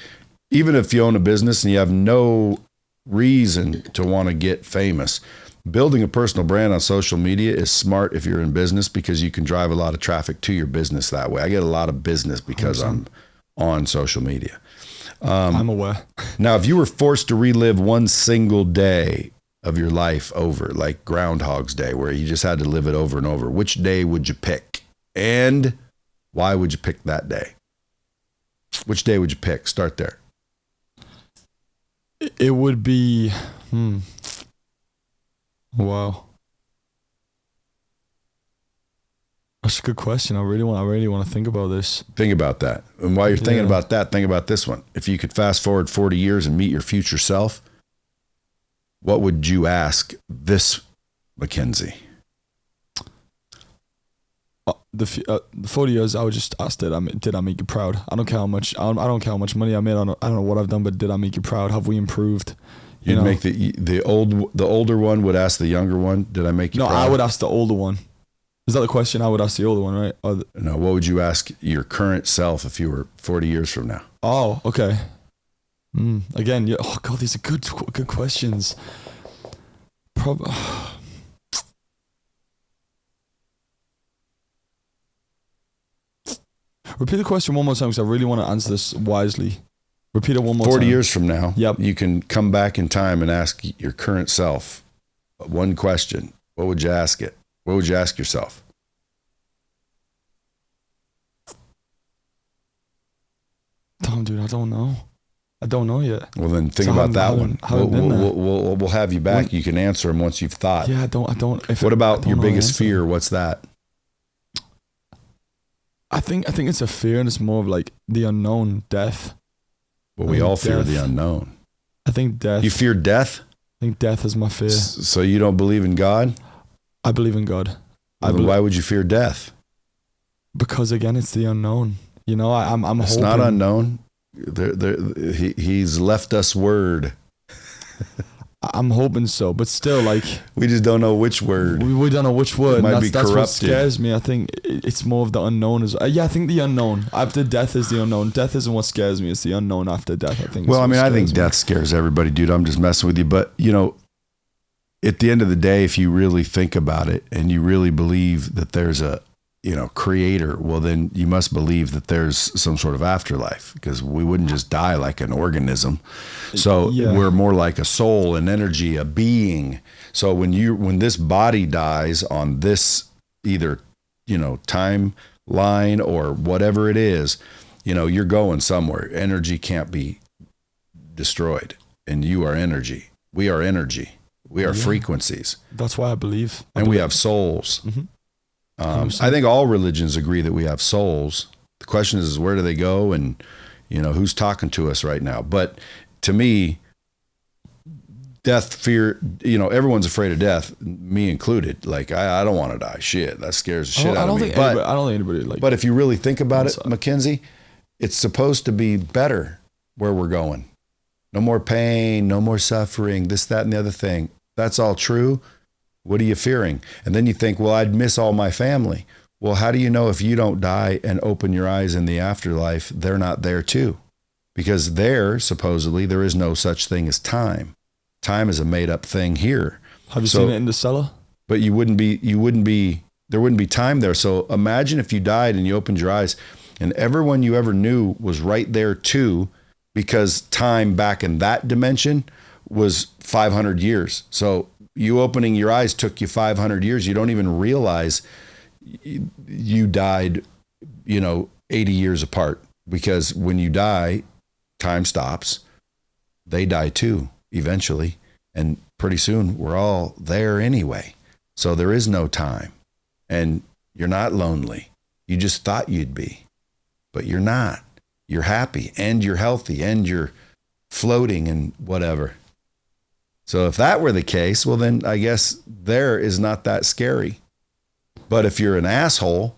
even if you own a business and you have no reason to want to get famous, building a personal brand on social media is smart if you're in business, because you can drive a lot of traffic to your business that way. I get a lot of business because 100%. I'm on social media. I'm aware. Now, if you were forced to relive one single day of your life over, like Groundhog's Day, where you just had to live it over and over, which day would you pick? And why would you pick that day? Which day would you pick? Start there. It would be, wow. That's a good question. I really want to think about this. Think about that. And while you're thinking about that, think about this one. If you could fast forward 40 years and meet your future self, what would you ask this Mackenzie? The 40 years, I would just ask, did I make you proud? I don't care how much. I don't care how much money I made. I don't know what I've done, but did I make you proud? Have we improved? You'd make the older one would ask the younger one, did I make you proud? No, I would ask the older one. Is that the question? I would ask the older one, right? No, what would you ask your current self if you were 40 years from now? Oh, okay. Again, oh God, these are good questions. Repeat the question one more time, because I really want to answer this wisely. Repeat it one more time. 40 years from now, yep. You can come back in time and ask your current self one question. What would you ask it? What would you ask yourself? Damn, dude, I don't know. I don't know yet. Well, then think about that one. We'll have you back. You can answer them once you've thought. Yeah, I don't. What about your biggest fear? What's that? I think it's a fear, and it's more of like the unknown, death. Well, we all fear the unknown. I think death. You fear death? I think death is my fear. So you don't believe in God? I believe in God. Why would you fear death? Because again, it's the unknown. You know, I'm it's hoping. Not unknown. He's left us word. I'm hoping so, but still, like, we just don't know which word. We don't know which word. That's what scares me. I think it's more of the unknown. I think the unknown after death is the unknown. Death isn't what scares me. It's the unknown after death. I think. Well, I mean, I think death scares everybody, dude. I'm just messing with you, but you know, at the end of the day, if you really think about it and you really believe that there's a creator, well, then you must believe that there's some sort of afterlife, because we wouldn't just die like an organism. So we're more like a soul, an energy, a being. So when this body dies on this either, timeline or whatever it is, you're going somewhere. Energy can't be destroyed, and you are energy. We are energy. We are frequencies. That's why I believe. And we have souls. Mm-hmm. I think all religions agree that we have souls. The question is where do they go, and who's talking to us right now? But to me, death, fear, everyone's afraid of death, me included. Like I don't want to die. Shit, that scares the shit out of me. I don't think anybody like. But if you really think about it, Mackenzie, it's supposed to be better where we're going. No more pain, no more suffering, this, that, and the other thing. That's all true. What are you fearing? And then you think, well, I'd miss all my family. Well, how do you know if you don't die and open your eyes in the afterlife, they're not there too? Because supposedly, there is no such thing as time. Time is a made up thing here. Have you seen it in the cellar? But there wouldn't be time there. So imagine if you died and you opened your eyes and everyone you ever knew was right there too, because time back in that dimension was 500 years. So you opening your eyes took you 500 years. You don't even realize you died, 80 years apart, because when you die, time stops. They die too, eventually. And pretty soon we're all there anyway. So there is no time, and you're not lonely. You just thought you'd be, but you're not. You're happy and you're healthy and you're floating and whatever. So if that were the case, well, then I guess there is not that scary. But if you're an asshole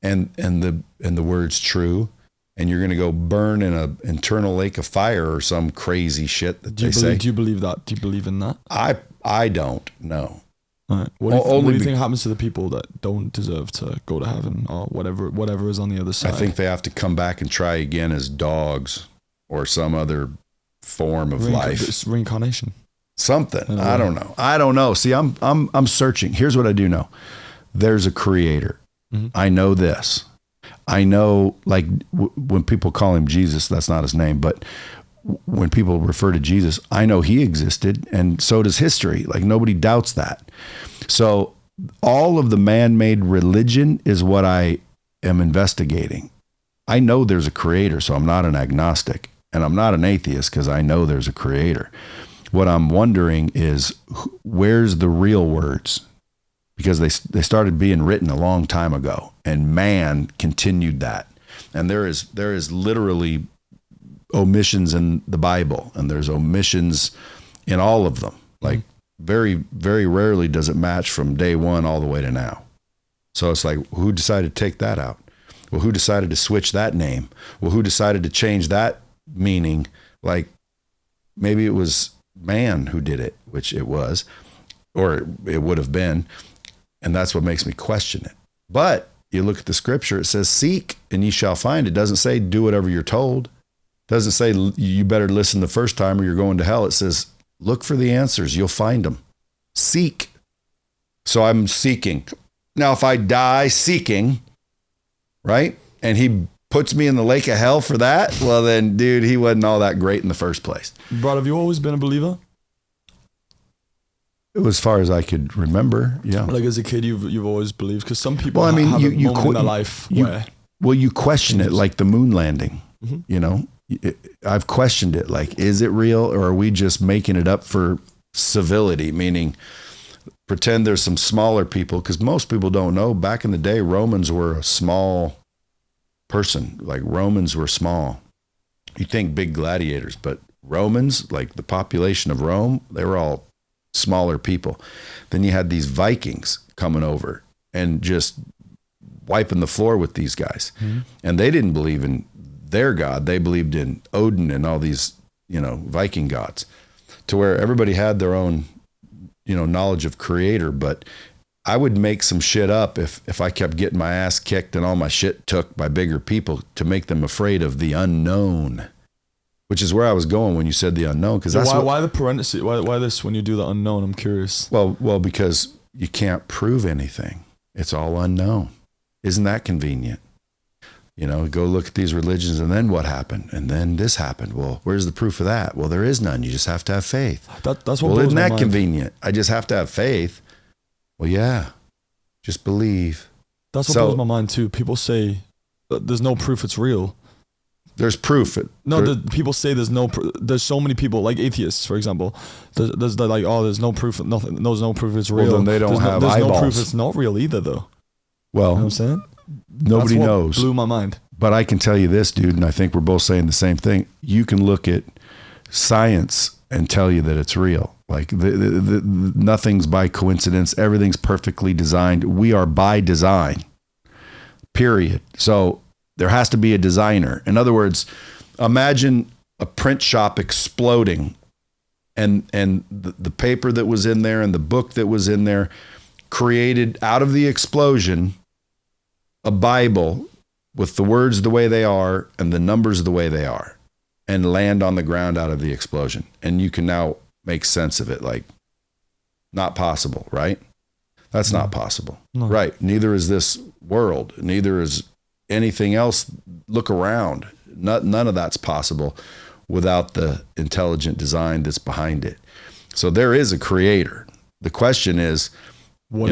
and the word's true, and you're going to go burn in an internal lake of fire or some crazy shit that they say. Do you believe that? Do you believe in that? I don't know. Right. What do you think happens to the people that don't deserve to go to heaven or whatever is on the other side? I think they have to come back and try again as dogs or some other form of life. It's reincarnation. Something. I don't know. See, I'm searching. Here's what I do know. There's a creator. Mm-hmm. I know this. I know, like, when people call him Jesus, that's not his name, but when people refer to Jesus, I know he existed, and so does history. Like, nobody doubts that. So all of the man-made religion is what I am investigating. I know there's a creator, so I'm not an agnostic, and I'm not an atheist because I know there's a creator. What I'm wondering is, where's the real words? Because they started being written a long time ago, and man continued that. And there is literally omissions in the Bible, and there's omissions in all of them. Like, very, very rarely does it match from day one all the way to now. So it's like, who decided to take that out? Well, who decided to switch that name? Well, who decided to change that meaning? Like, maybe it was man who did it, which it was, or it would have been. And that's what makes me question it. But you look at the scripture, it says, seek and ye shall find. It doesn't say do whatever you're told. It doesn't say you better listen the first time or you're going to hell. It says, look for the answers. You'll find them. Seek. So I'm seeking. Now, if I die seeking, right, and he puts me in the lake of hell for that, well then, dude, he wasn't all that great in the first place. Brad, have you always been a believer? As far as I could remember, yeah. Like, as a kid, you've always believed, because some people have a moment in their life where... Well, you question it, like the moon landing, you know? I've questioned it, like, is it real, or are we just making it up for civility? Meaning, pretend there's some smaller people, because most people don't know, back in the day, Romans were a small person. Like, Romans were small. You think big gladiators, but Romans, like the population of Rome, they were all smaller people. Then you had these Vikings coming over and just wiping the floor with these guys. Mm-hmm. And they didn't believe in their God. They believed in Odin and all these, Viking gods, to where everybody had their own, knowledge of creator. But I would make some shit up if I kept getting my ass kicked and all my shit took by bigger people, to make them afraid of the unknown. Which is where I was going when you said the unknown, because that's why the parenthesis. Why this when you do the unknown? I'm curious. Well, because you can't prove anything. It's all unknown. Isn't that convenient? Go look at these religions, and then what happened, and then this happened. Well, where's the proof of that? Well, there is none. You just have to have faith. That's what. Well, isn't that mind. Convenient? I just have to have faith. Well, yeah, just believe. That's what blows my mind too. People say there's no proof it's real. There's proof. People say there's so many people, like atheists, for example. There's like, there's no proof. Nothing. There's no proof it's real. Well, then they don't have there's eyeballs. No proof it's not real either, though. Well, you know what I'm saying? Nobody knows. Blew my mind. But I can tell you this, dude, and I think we're both saying the same thing. You can look at science and tell you that it's real. Like, nothing's by coincidence. Everything's perfectly designed. We are by design. Period. So there has to be a designer. In other words, imagine a print shop exploding, and the paper that was in there and the book that was in there created out of the explosion a Bible with the words the way they are and the numbers the way they are, and land on the ground out of the explosion. And you can now make sense of it. Like, not possible, right? That's not possible. No. Right. Neither is this world. Neither is anything else. Look around. None of that's possible without the intelligent design that's behind it. So there is a creator. The question is What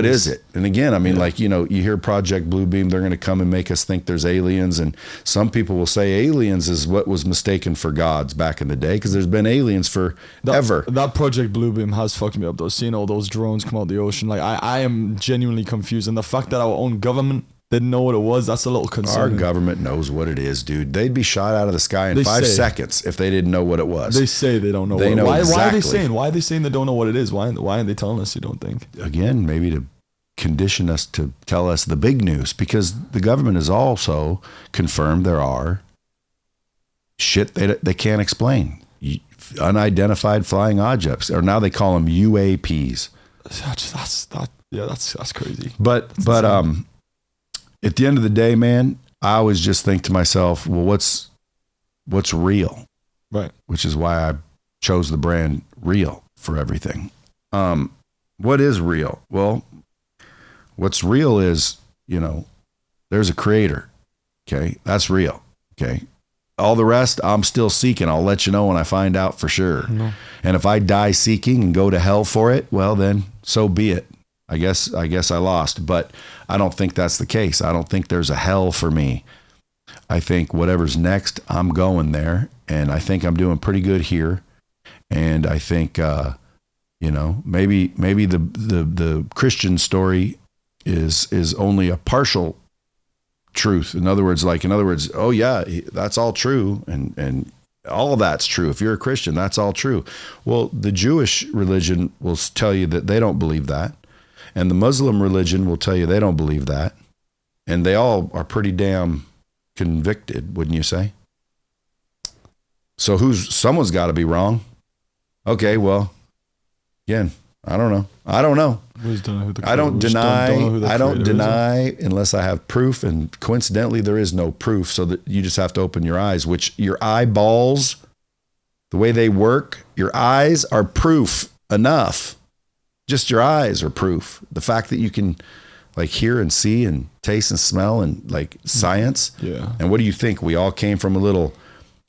is it? And again, I mean, like, you know, you hear Project Bluebeam, they're going to come and make us think there's aliens. And some people will say aliens is what was mistaken for gods back in the day, because there's been aliens forever. That Project Bluebeam has fucked me up, though. Seeing all those drones come out the ocean, like, I am genuinely confused. And the fact that our own government didn't know what it was, that's a little concerning. Our government knows what it is, dude. They'd be shot out of the sky in 5 seconds if they didn't know what it was. They say they don't know. They know exactly. Why are they saying they don't know what it is? Why aren't they telling us, you don't think? Again, maybe to condition us to tell us the big news, because the government has also confirmed there are shit they can't explain. Unidentified flying objects, or now they call them UAPs. That's crazy. But at the end of the day, man, I always just think to myself, well, what's real? Right. Which is why I chose the brand Real for everything. What is real? Well, what's real is, you know, there's a creator. Okay. That's real. Okay. All the rest, I'm still seeking. I'll let you know when I find out for sure. No. And if I die seeking and go to hell for it, well, then so be it. I guess I lost, but I don't think that's the case. I don't think there's a hell for me. I think whatever's next, I'm going there, and I think I'm doing pretty good here. And I think, you know, maybe the Christian story is only a partial truth. In other words, oh yeah, that's all true, and all of that's true. If you're a Christian, that's all true. Well, the Jewish religion will tell you that they don't believe that. And the Muslim religion will tell you they don't believe that. And they all are pretty damn convicted, wouldn't you say? So someone's got to be wrong. Okay, well, again, I don't know. I don't deny unless I have proof. And coincidentally, there is no proof. So that you just have to open your eyes, which your eyeballs, the way they work, your eyes are proof enough. Just your eyes are proof. The fact that you can like hear and see and taste and smell and like science. Yeah. And what do you think? We all came from a little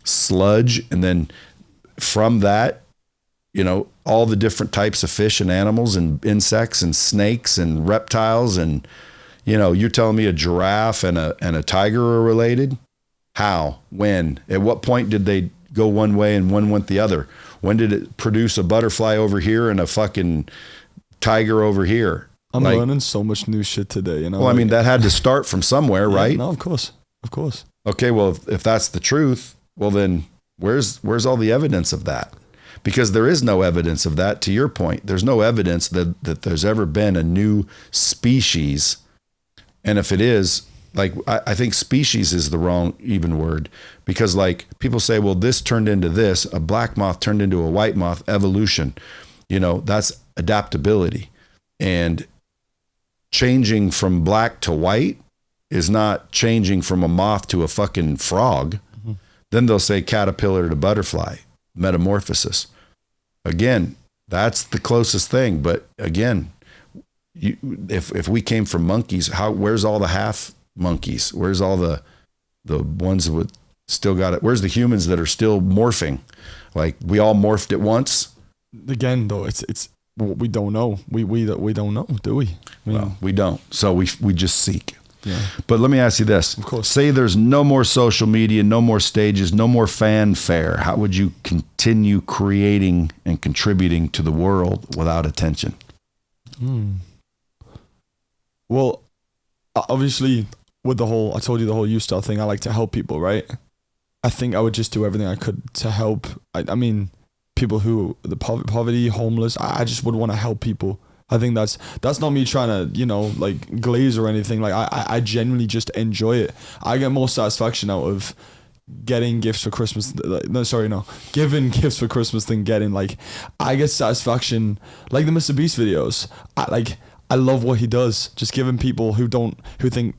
sludge, and then from that, you know, all the different types of fish and animals and insects and snakes and reptiles, and, you know, you're telling me a giraffe and a tiger are related? How? When? At what point did they go one way and one went the other? When did it produce a butterfly over here and a fucking tiger over here? I'm learning so much new shit today, you know. Well, I mean, that had to start from somewhere, right? No, of course. Okay, well, if that's the truth, well then where's all the evidence of that? Because there is no evidence of that. To your point, there's no evidence that there's ever been a new species. And if it is, like, I think species is the wrong even word, because like people say, well, this turned into this, a black moth turned into a white moth, evolution. You know, that's adaptability. And changing from black to white is not changing from a moth to a fucking frog. Mm-hmm. Then they'll say caterpillar to butterfly, metamorphosis. Again, that's the closest thing. But again, if we came from monkeys, where's all the half monkeys? Where's all the ones that still got it? Where's the humans that are still morphing? Like, we all morphed at once. Again, though, it's we don't know. We don't know, do we? Well, we don't. So we just seek. Yeah. But let me ask you this. Of course. Say there's no more social media, no more stages, no more fanfare. How would you continue creating and contributing to the world without attention? Well, obviously, with I told you the whole U-Star thing, I like to help people, right? I think I would just do everything I could to help. I mean, people who, the poverty, homeless, I just would want to help people. I think that's not me trying to, you know, like glaze or anything. Like I genuinely just enjoy it. I get more satisfaction out of getting gifts for Christmas. Giving gifts for Christmas than getting, like, I get satisfaction, like the Mr. Beast videos. I love what he does. Just giving people who think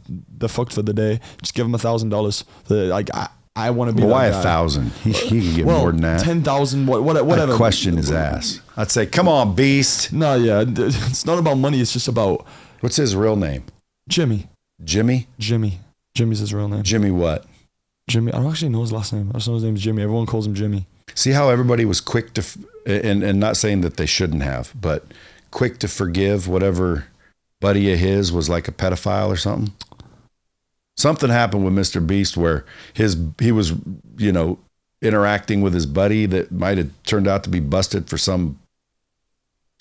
they're fucked for the day, just give them $1,000. Like, I want to be. Well, why 1,000? He can get more than that. 10,000. Whatever. I'd question his ass. I'd say, come on, Beast. No, yeah, it's not about money. It's just about. What's his real name? Jimmy. Jimmy. Jimmy's his real name. Jimmy what? Jimmy. I don't actually know his last name. I just know his name is Jimmy. Everyone calls him Jimmy. See how everybody was quick to, and not saying that they shouldn't have, but quick to forgive whatever buddy of his was like a pedophile or something? Something happened with Mr. Beast where he was, you know, interacting with his buddy that might have turned out to be busted for some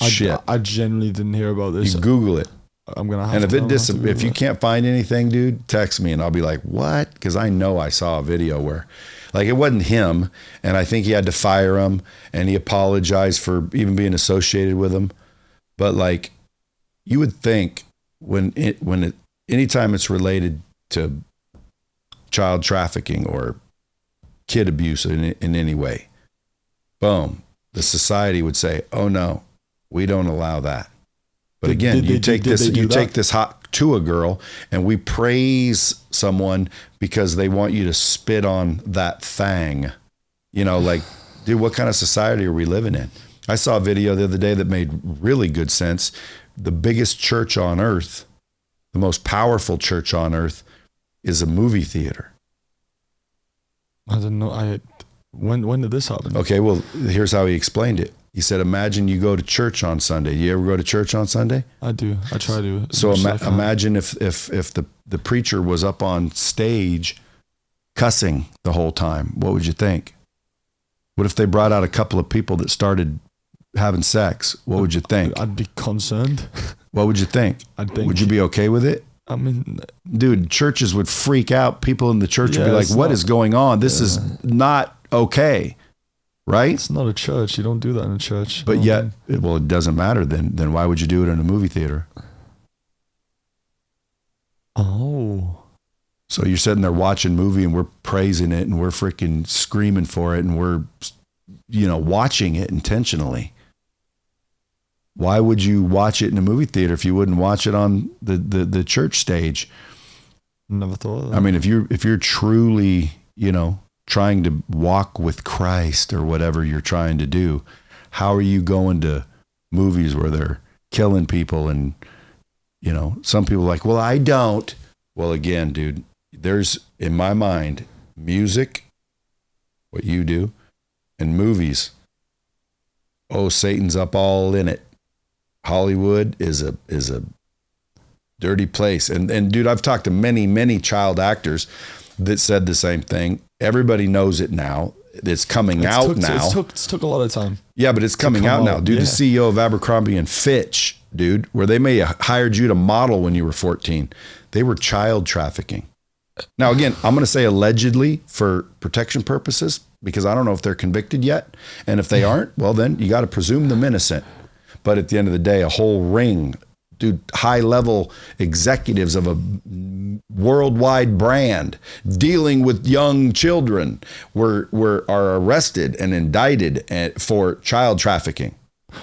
shit. I genuinely didn't hear about this. You Google it. I'm gonna have and to. If you can't find anything, dude, text me and I'll be like, what? Because I know I saw a video where, like, it wasn't him, and I think he had to fire him, and he apologized for even being associated with him. But like, you would think anytime it's related to child trafficking or kid abuse in any way, boom, the society would say, oh no, we don't allow that. But again, you take this hot to a girl, and we praise someone because they want you to spit on that thing. You know, like, dude, what kind of society are we living in? I saw a video the other day that made really good sense. The biggest church on earth, the most powerful church on earth, is a movie theater. I didn't know. When did this happen? Okay, well, here's how he explained it. He said, imagine you go to church on Sunday. You ever go to church on Sunday? I do. I try to. So imagine if the preacher was up on stage cussing the whole time. What would you think? What if they brought out a couple of people that started having sex? What would you think? I'd be concerned. What would you think? Would you be okay with it? I mean, dude, churches would freak out. People in the church would be like, what is going on? This is not okay. Right? It's not a church. You don't do that in a church. But yet, well, it doesn't matter then. Then why would you do it in a movie theater? Oh. So you're sitting there watching a movie and we're praising it and we're freaking screaming for it and we're, you know, watching it intentionally. Why would you watch it in a movie theater if you wouldn't watch it on the church stage? Never thought of that. I mean, if you're truly, you know, trying to walk with Christ or whatever you're trying to do, how are you going to movies where they're killing people? And, you know, some people are like, well, I don't. Well, again, dude, there's, in my mind, music, what you do, and movies. Oh, Satan's up all in it. Hollywood is a dirty place. And dude, I've talked to many child actors that said the same thing. Everybody knows it now. It's coming out now. It took a lot of time. Yeah, but it's coming out now. Dude, the CEO of Abercrombie and Fitch, dude, where they may have hired you to model when you were 14. They were child trafficking. Now, again, I'm going to say allegedly for protection purposes, because I don't know if they're convicted yet. And if they aren't, well, then you got to presume them innocent. But at the end of the day, a whole ring, dude, high-level executives of a worldwide brand dealing with young children are arrested and indicted for child trafficking.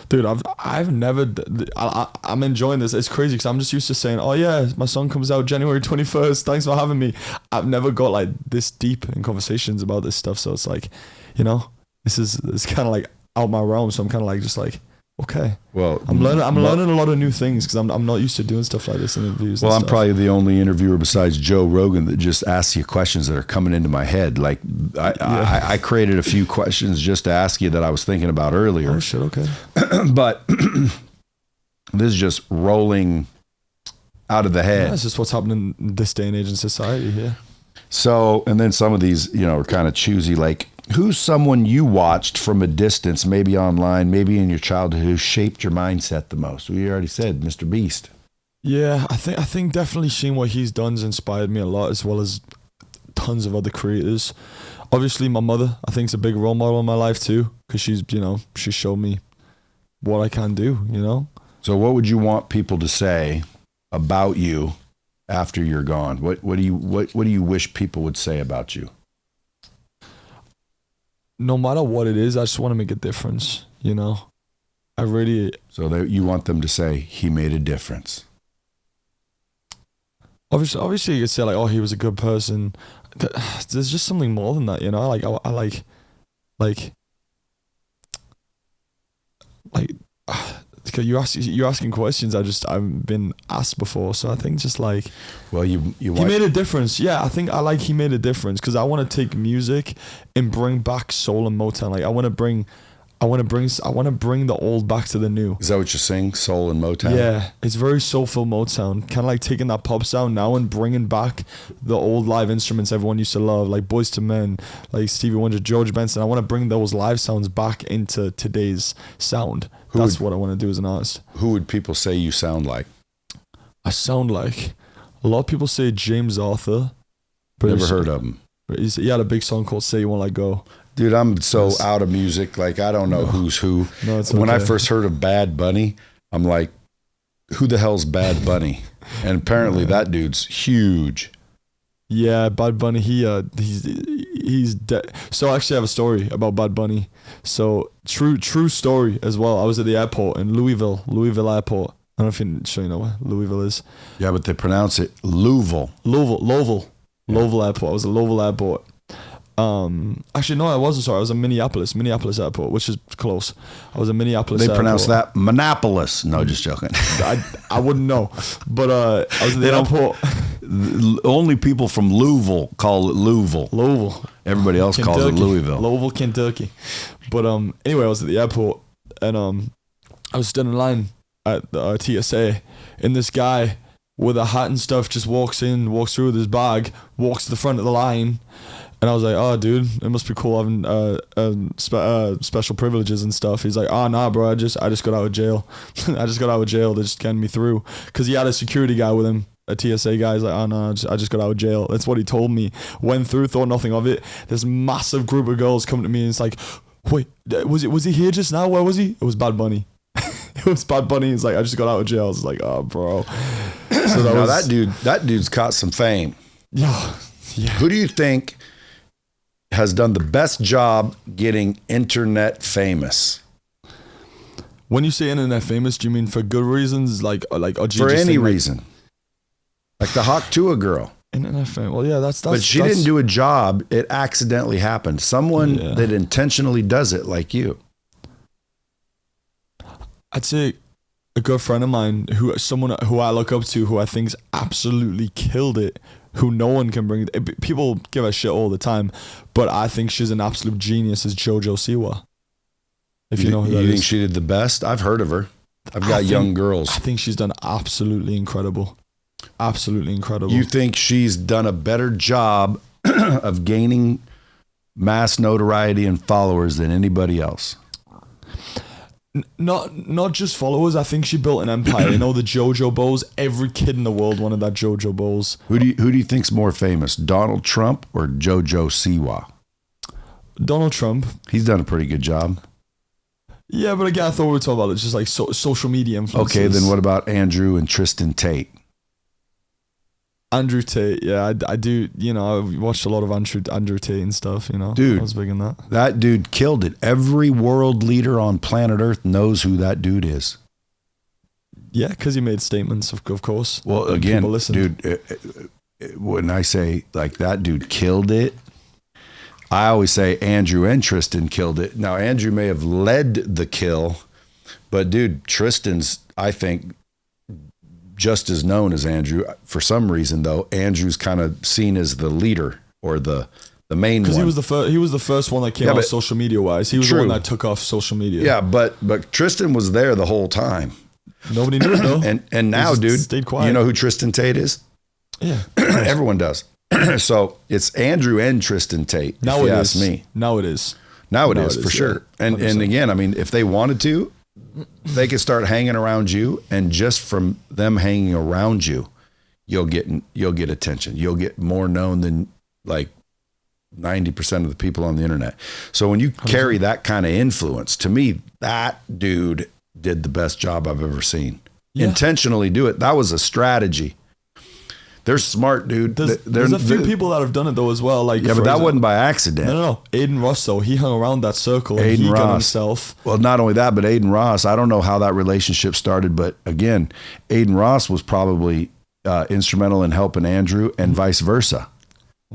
Dude, I'm enjoying this. It's crazy because I'm just used to saying, oh yeah, my song comes out January 21st. Thanks for having me. I've never got like this deep in conversations about this stuff. So it's like, you know, it's kind of like out my realm. So I'm kind of like, just like, okay. Well, I'm learning a lot of new things because I'm not used to doing stuff like this in interviews. Well, I'm probably the only interviewer besides Joe Rogan that just asks you questions that are coming into my head. Like I created a few questions just to ask you that I was thinking about earlier. Oh shit, okay. But this is just rolling out of the head. That's just what's happening in this day and age in society. Yeah. So, and then some of these, you know, are kind of choosy, like, who's someone you watched from a distance, maybe online, maybe in your childhood, who shaped your mindset the most? We already said Mr. Beast. Yeah, I think definitely seeing what he's done has inspired me a lot, as well as tons of other creators. Obviously, my mother, I think, is a big role model in my life too, because she showed me what I can do, you know? So what would you want people to say about you after you're gone? What do you wish people would say about you? No matter what it is, I just want to make a difference, you know? So that you want them to say, he made a difference. Obviously you could say like, oh, he was a good person. There's just something more than that, you know? Like, you're asking questions I've been asked before, so I think just like, well, he made a difference. Yeah, I think he made a difference because I want to take music and bring back soul and Motown. Like I want to I want to bring the old back to the new. Is that what you sing? Soul and Motown? Yeah, it's very soulful Motown. Kind of like taking that pop sound now and bringing back the old live instruments everyone used to love, like Boyz II Men, like Stevie Wonder, George Benson. I want to bring those live sounds back into today's sound. That's what I want to do as an artist. Who would people say you sound like? I sound like, a lot of people say James Arthur. Never heard of him. But he had a big song called Say You Won't Let Go. Dude, I'm so out of music. Like, I don't know who's who. No, it's when okay. I first heard of Bad Bunny, I'm like, who the hell's Bad Bunny? And apparently that dude's huge. Yeah, Bad Bunny, he's dead. So I actually have a story about Bad Bunny. So true story as well. I was at the airport in Louisville Airport. I don't know if you're sure you know where Louisville is. Yeah, but they pronounce it Louisville. Louisville Airport. I was at Louisville Airport. Actually, no, I wasn't. Sorry, I was in Minneapolis Airport, which is close. I was in Minneapolis They Airport. pronounce that Monopolis. No, just joking. I wouldn't know, but I was at the airport. Only people from Louisville call it Louisville. Everybody else Kentucky. calls it Louisville. Louisville, Kentucky. But anyway, I was at the airport and I was standing in line at the TSA, and this guy with a hat and stuff just walks through with his bag, walks to the front of the line. And I was like, oh, dude, it must be cool having special privileges and stuff. He's like, oh, nah, bro, I just got out of jail. I just got out of jail. They just getting me through. Because he had a security guy with him, a TSA guy. He's like, oh, no, I just got out of jail. That's what he told me. Went through, thought nothing of it. This massive group of girls come to me and it's like, wait, was he here just now? Where was he? It was Bad Bunny. It was Bad Bunny. He's like, I just got out of jail. I was like, oh, bro. So that dude's caught some fame. Yeah. Who do you think has done the best job getting internet famous? When you say internet famous, do you mean for good reasons, or for any reason? Like the Hawk Tua girl. Internet famous. Well, yeah, that's. But she didn't do a job. It accidentally happened. Someone that intentionally does it, like you. I'd say a good friend of mine, someone who I look up to, who I think's absolutely killed it. Who no one can bring. People give her shit all the time, but I think she's an absolute genius. Is JoJo Siwa? If you know who that is. You think she did the best? I've heard of her. I've got young girls. I think she's done absolutely incredible. Absolutely incredible. You think she's done a better job of gaining mass notoriety and followers than anybody else? Not just followers. I think she built an empire. You know, the JoJo Bowls. Every kid in the world wanted that JoJo Bowls. Who do you think's more famous, Donald Trump or JoJo Siwa? Donald Trump. He's done a pretty good job. Yeah, but again, I thought we were talking about it just like social media influencers. Okay, then what about Andrew and Tristan Tate? Andrew Tate, yeah, I do. You know, I watched a lot of Andrew Tate and stuff. You know, dude, I was big in that. That dude killed it. Every world leader on planet Earth knows who that dude is. Yeah, because he made statements, of course. Well, again, dude, when I say like that dude killed it, I always say Andrew and Tristan killed it. Now, Andrew may have led the kill, but dude, Tristan's, I think, just as known as Andrew. For some reason, though, Andrew's kind of seen as the leader or the main one. Because he was the first one that came out social media wise. He was the one that took off social media. Yeah, but Tristan was there the whole time. Nobody knew it though. and now, dude, stayed quiet. You know who Tristan Tate is? Yeah, everyone does. So it's Andrew and Tristan Tate. Now if it you is. ask me. Now it is. Now it is for sure. Yeah, and again, I mean, if they wanted to, they could start hanging around you, and just from them hanging around you, you'll get attention. You'll get more known than like 90% of the people on the internet. So when you carry that kind of influence, to me, that dude did the best job I've ever seen. Yeah. Intentionally do it. That was a strategy. They're smart, dude. There's a few people that have done it though as well. Like, yeah, but that wasn't by accident. No. Aiden Ross though, he hung around that circle. And he got himself. Well, not only that, but Aiden Ross. I don't know how that relationship started, but again, Aiden Ross was probably instrumental in helping Andrew, and vice versa.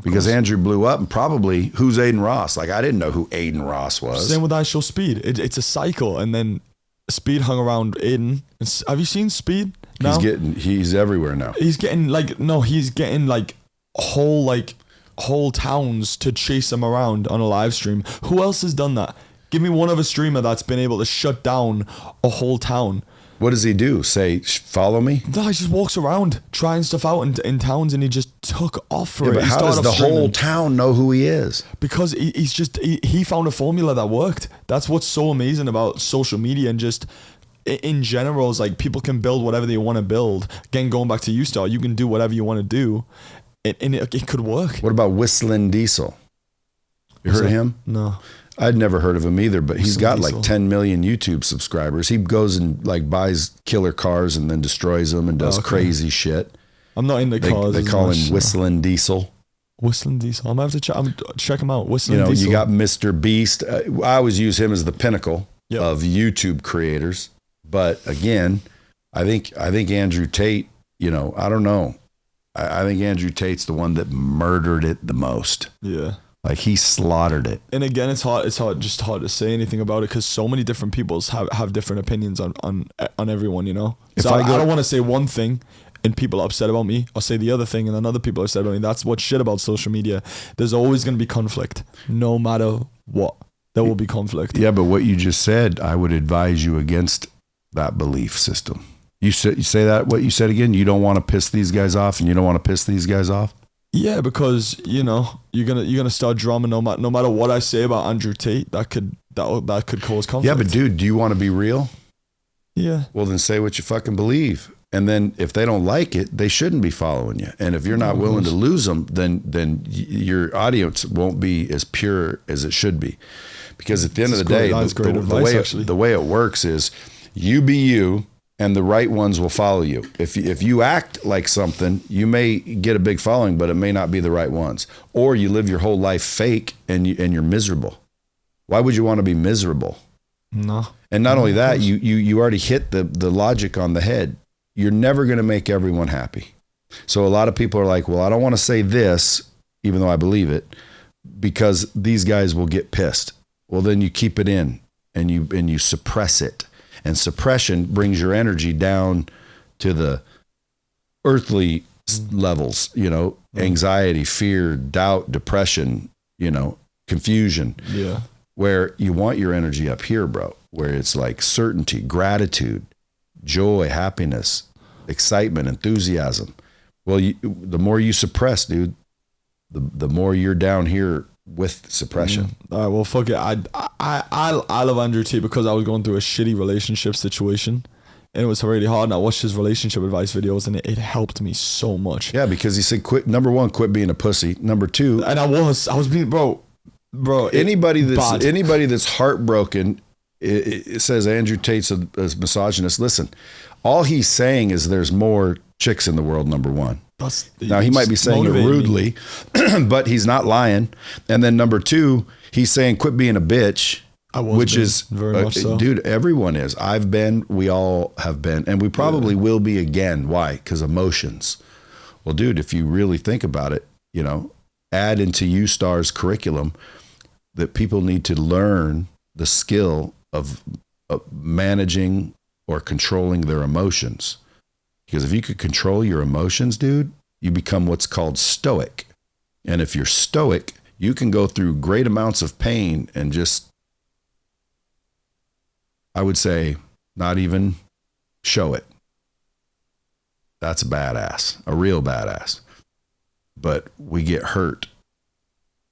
Because Andrew blew up, and probably who's Aiden Ross? Like, I didn't know who Aiden Ross was. Same with iShow Speed. It's a cycle, and then Speed hung around Aiden. Have you seen Speed? Now? He's everywhere now. He's getting whole towns to chase him around on a live stream. Who else has done that? Give me one other streamer that's been able to shut down a whole town. What does he do? Say, follow me? No, he just walks around trying stuff out in towns, and he just took off for it. But how does the whole town know who he is? Because he found a formula that worked. That's what's so amazing about social media and just in general is like people can build whatever they want to build. Again, going back to U-Star, you can do whatever you want to do, and it could work. What about Whistling Diesel? You heard of him? No. I'd never heard of him either, but he's got like 10 million YouTube subscribers. He goes and like buys killer cars and then destroys them and does crazy shit. I'm not into cars. They call him Whistling Diesel. Whistling Diesel. I'm gonna have to check him out. Whistling Diesel. You got Mr. Beast. I always use him as the pinnacle of YouTube creators. But again, I think Andrew Tate. I don't know. I think Andrew Tate's the one that murdered it the most. Yeah. Like he slaughtered it. And again, it's hard to say anything about it because so many different people have different opinions on everyone, So I don't want to say one thing and people are upset about me, or say the other thing and then other people are upset about me. That's what's shit about social media. There's always going to be conflict, no matter what. There will be conflict. Yeah, but what you just said, I would advise you against that belief system. You say that, what you said again? You don't want to piss these guys off and you don't want to piss these guys off? Yeah, because you're gonna start drama no matter what I say about Andrew Tate. That could cause conflict. Yeah, but dude, do you want to be real? Yeah. Well, then say what you fucking believe, and then if they don't like it, they shouldn't be following you. And if you're not willing to lose them, then your audience won't be as pure as it should be. Because at the end of the day, the way it works is you be you. And the right ones will follow you. If you act like something, you may get a big following, but it may not be the right ones. Or you live your whole life fake and you're miserable. Why would you want to be miserable? No. And not only that, you already hit the logic on the head. You're never going to make everyone happy. So a lot of people are like, well, I don't want to say this, even though I believe it, because these guys will get pissed. Well, then you keep it in and you suppress it. And suppression brings your energy down to the earthly levels, anxiety, fear, doubt, depression, confusion. Yeah. Where you want your energy up here, bro, where it's like certainty, gratitude, joy, happiness, excitement, enthusiasm. Well, the more you suppress, dude, the more you're down here with suppression. All right, well, fuck it. I love Andrew Tate because I was going through a shitty relationship situation and it was really hard, and I watched his relationship advice videos and it helped me so much. Yeah, because he said number one, quit being a pussy. Number two, and I was being bro anybody that's heartbroken, it says Andrew Tate's a misogynist. Listen, all he's saying is there's more chicks in the world, number one. Now he might be saying it rudely, but he's not lying. And then number two, he's saying quit being a bitch, which is very much so. Dude, everyone is. I've been, we all have been, and we probably will be again. Why? Because emotions. Well, dude, if you really think about it, add into U-Star's curriculum that people need to learn the skill of managing or controlling their emotions. Because if you could control your emotions, dude, you become what's called stoic. And if you're stoic, you can go through great amounts of pain and just, I would say, not even show it. That's a badass, a real badass. But we get hurt,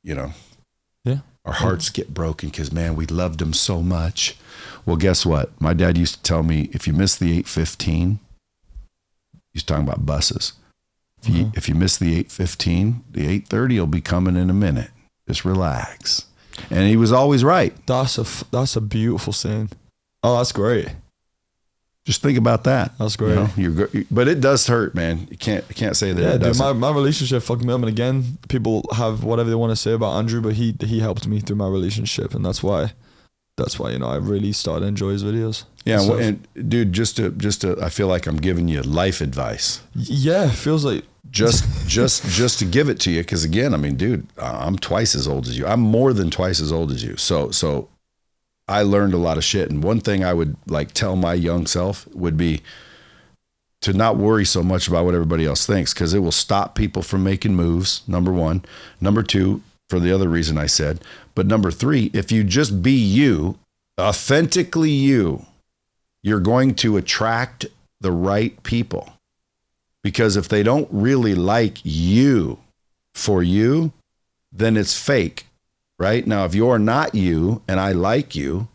Yeah. Our hearts get broken because, man, we loved them so much. Well, guess what? My dad used to tell me, if you miss the 8:15, he's talking about buses. If you miss the 8:15, the 8:30 will be coming in a minute. Just relax. And he was always right. That's a beautiful saying. Oh, that's great. Just think about that. That's great. But it does hurt, man. You can't say that. Yeah, it doesn't. Dude, my relationship fucked me up. And again, people have whatever they want to say about Andrew, but he helped me through my relationship, and that's why I really started to enjoy his videos. Yeah, and dude, just to, I feel like I'm giving you life advice. Yeah, feels like just to give it to you, because again, I mean, dude, I'm twice as old as you. I'm more than twice as old as you. So I learned a lot of shit, and one thing I would like tell my young self would be to not worry so much about what everybody else thinks, because it will stop people from making moves. Number one. Number two, for the other reason I said. But number 3, if you just be you, authentically you, you're going to attract the right people. Because if they don't really like you for you, then it's fake, right? Now, if you're not you and I like you,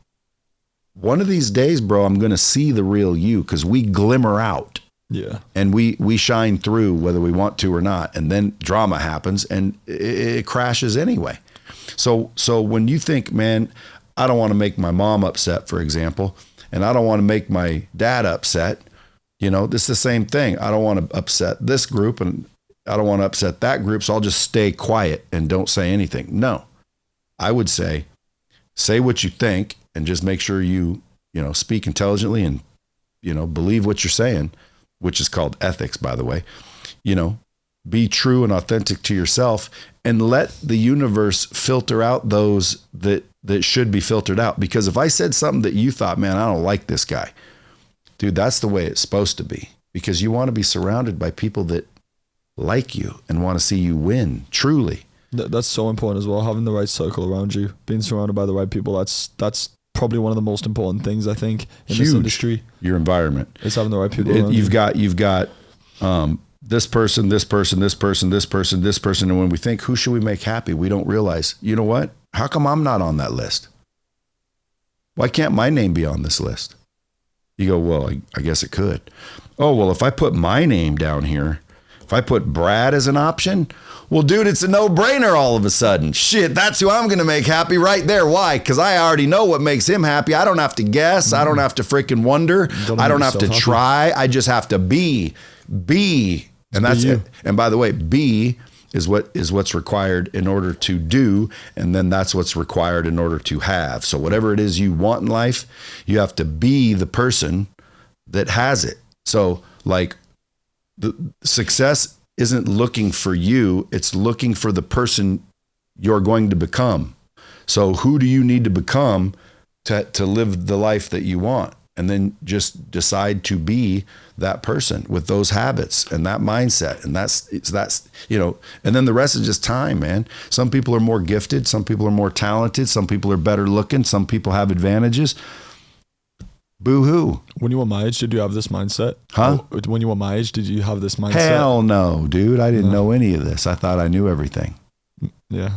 one of these days, bro, I'm going to see the real you, because we glimmer out. Yeah. And we shine through whether we want to or not. And then drama happens and it crashes anyway. So when you think, man, I don't want to make my mom upset, for example, and I don't want to make my dad upset, this is the same thing. I don't want to upset this group and I don't want to upset that group. So I'll just stay quiet and don't say anything. No, I would say what you think and just make sure you speak intelligently and, believe what you're saying, which is called ethics, by the way. Be true and authentic to yourself and let the universe filter out those that should be filtered out. Because if I said something that you thought, man, I don't like this guy, dude, that's the way it's supposed to be, because you want to be surrounded by people that like you and want to see you win truly. That's so important as well. Having the right circle around you, being surrounded by the right people. That's probably one of the most important things, I think, in this industry. Your environment. It's having the right people around you. You've got this person, this person, this person, this person, this person. And when we think, who should we make happy? We don't realize, you know what? How come I'm not on that list? Why can't my name be on this list? You go, well, I guess it could. Oh, well, if I put my name down here, if I put Brad as an option, well, dude, it's a no-brainer all of a sudden. Shit, that's who I'm going to make happy right there. Why? Because I already know what makes him happy. I don't have to guess. I don't have to freaking wonder. I don't have to try. I just have to be. And that's it. And by the way, be is what's required in order to do, and then that's what's required in order to have. So whatever it is you want in life, you have to be the person that has it. So like the success isn't looking for you, it's looking for the person you're going to become. So who do you need to become to live the life that you want? And then just decide to be that person with those habits and that mindset. And that's, and then the rest is just time, man. Some people are more gifted. Some people are more talented. Some people are better looking. Some people have advantages. Boo-hoo. When you were my age, did you have this mindset? Huh? When you were my age, did you have this mindset? Hell no, dude. I didn't know any of this. I thought I knew everything. Yeah.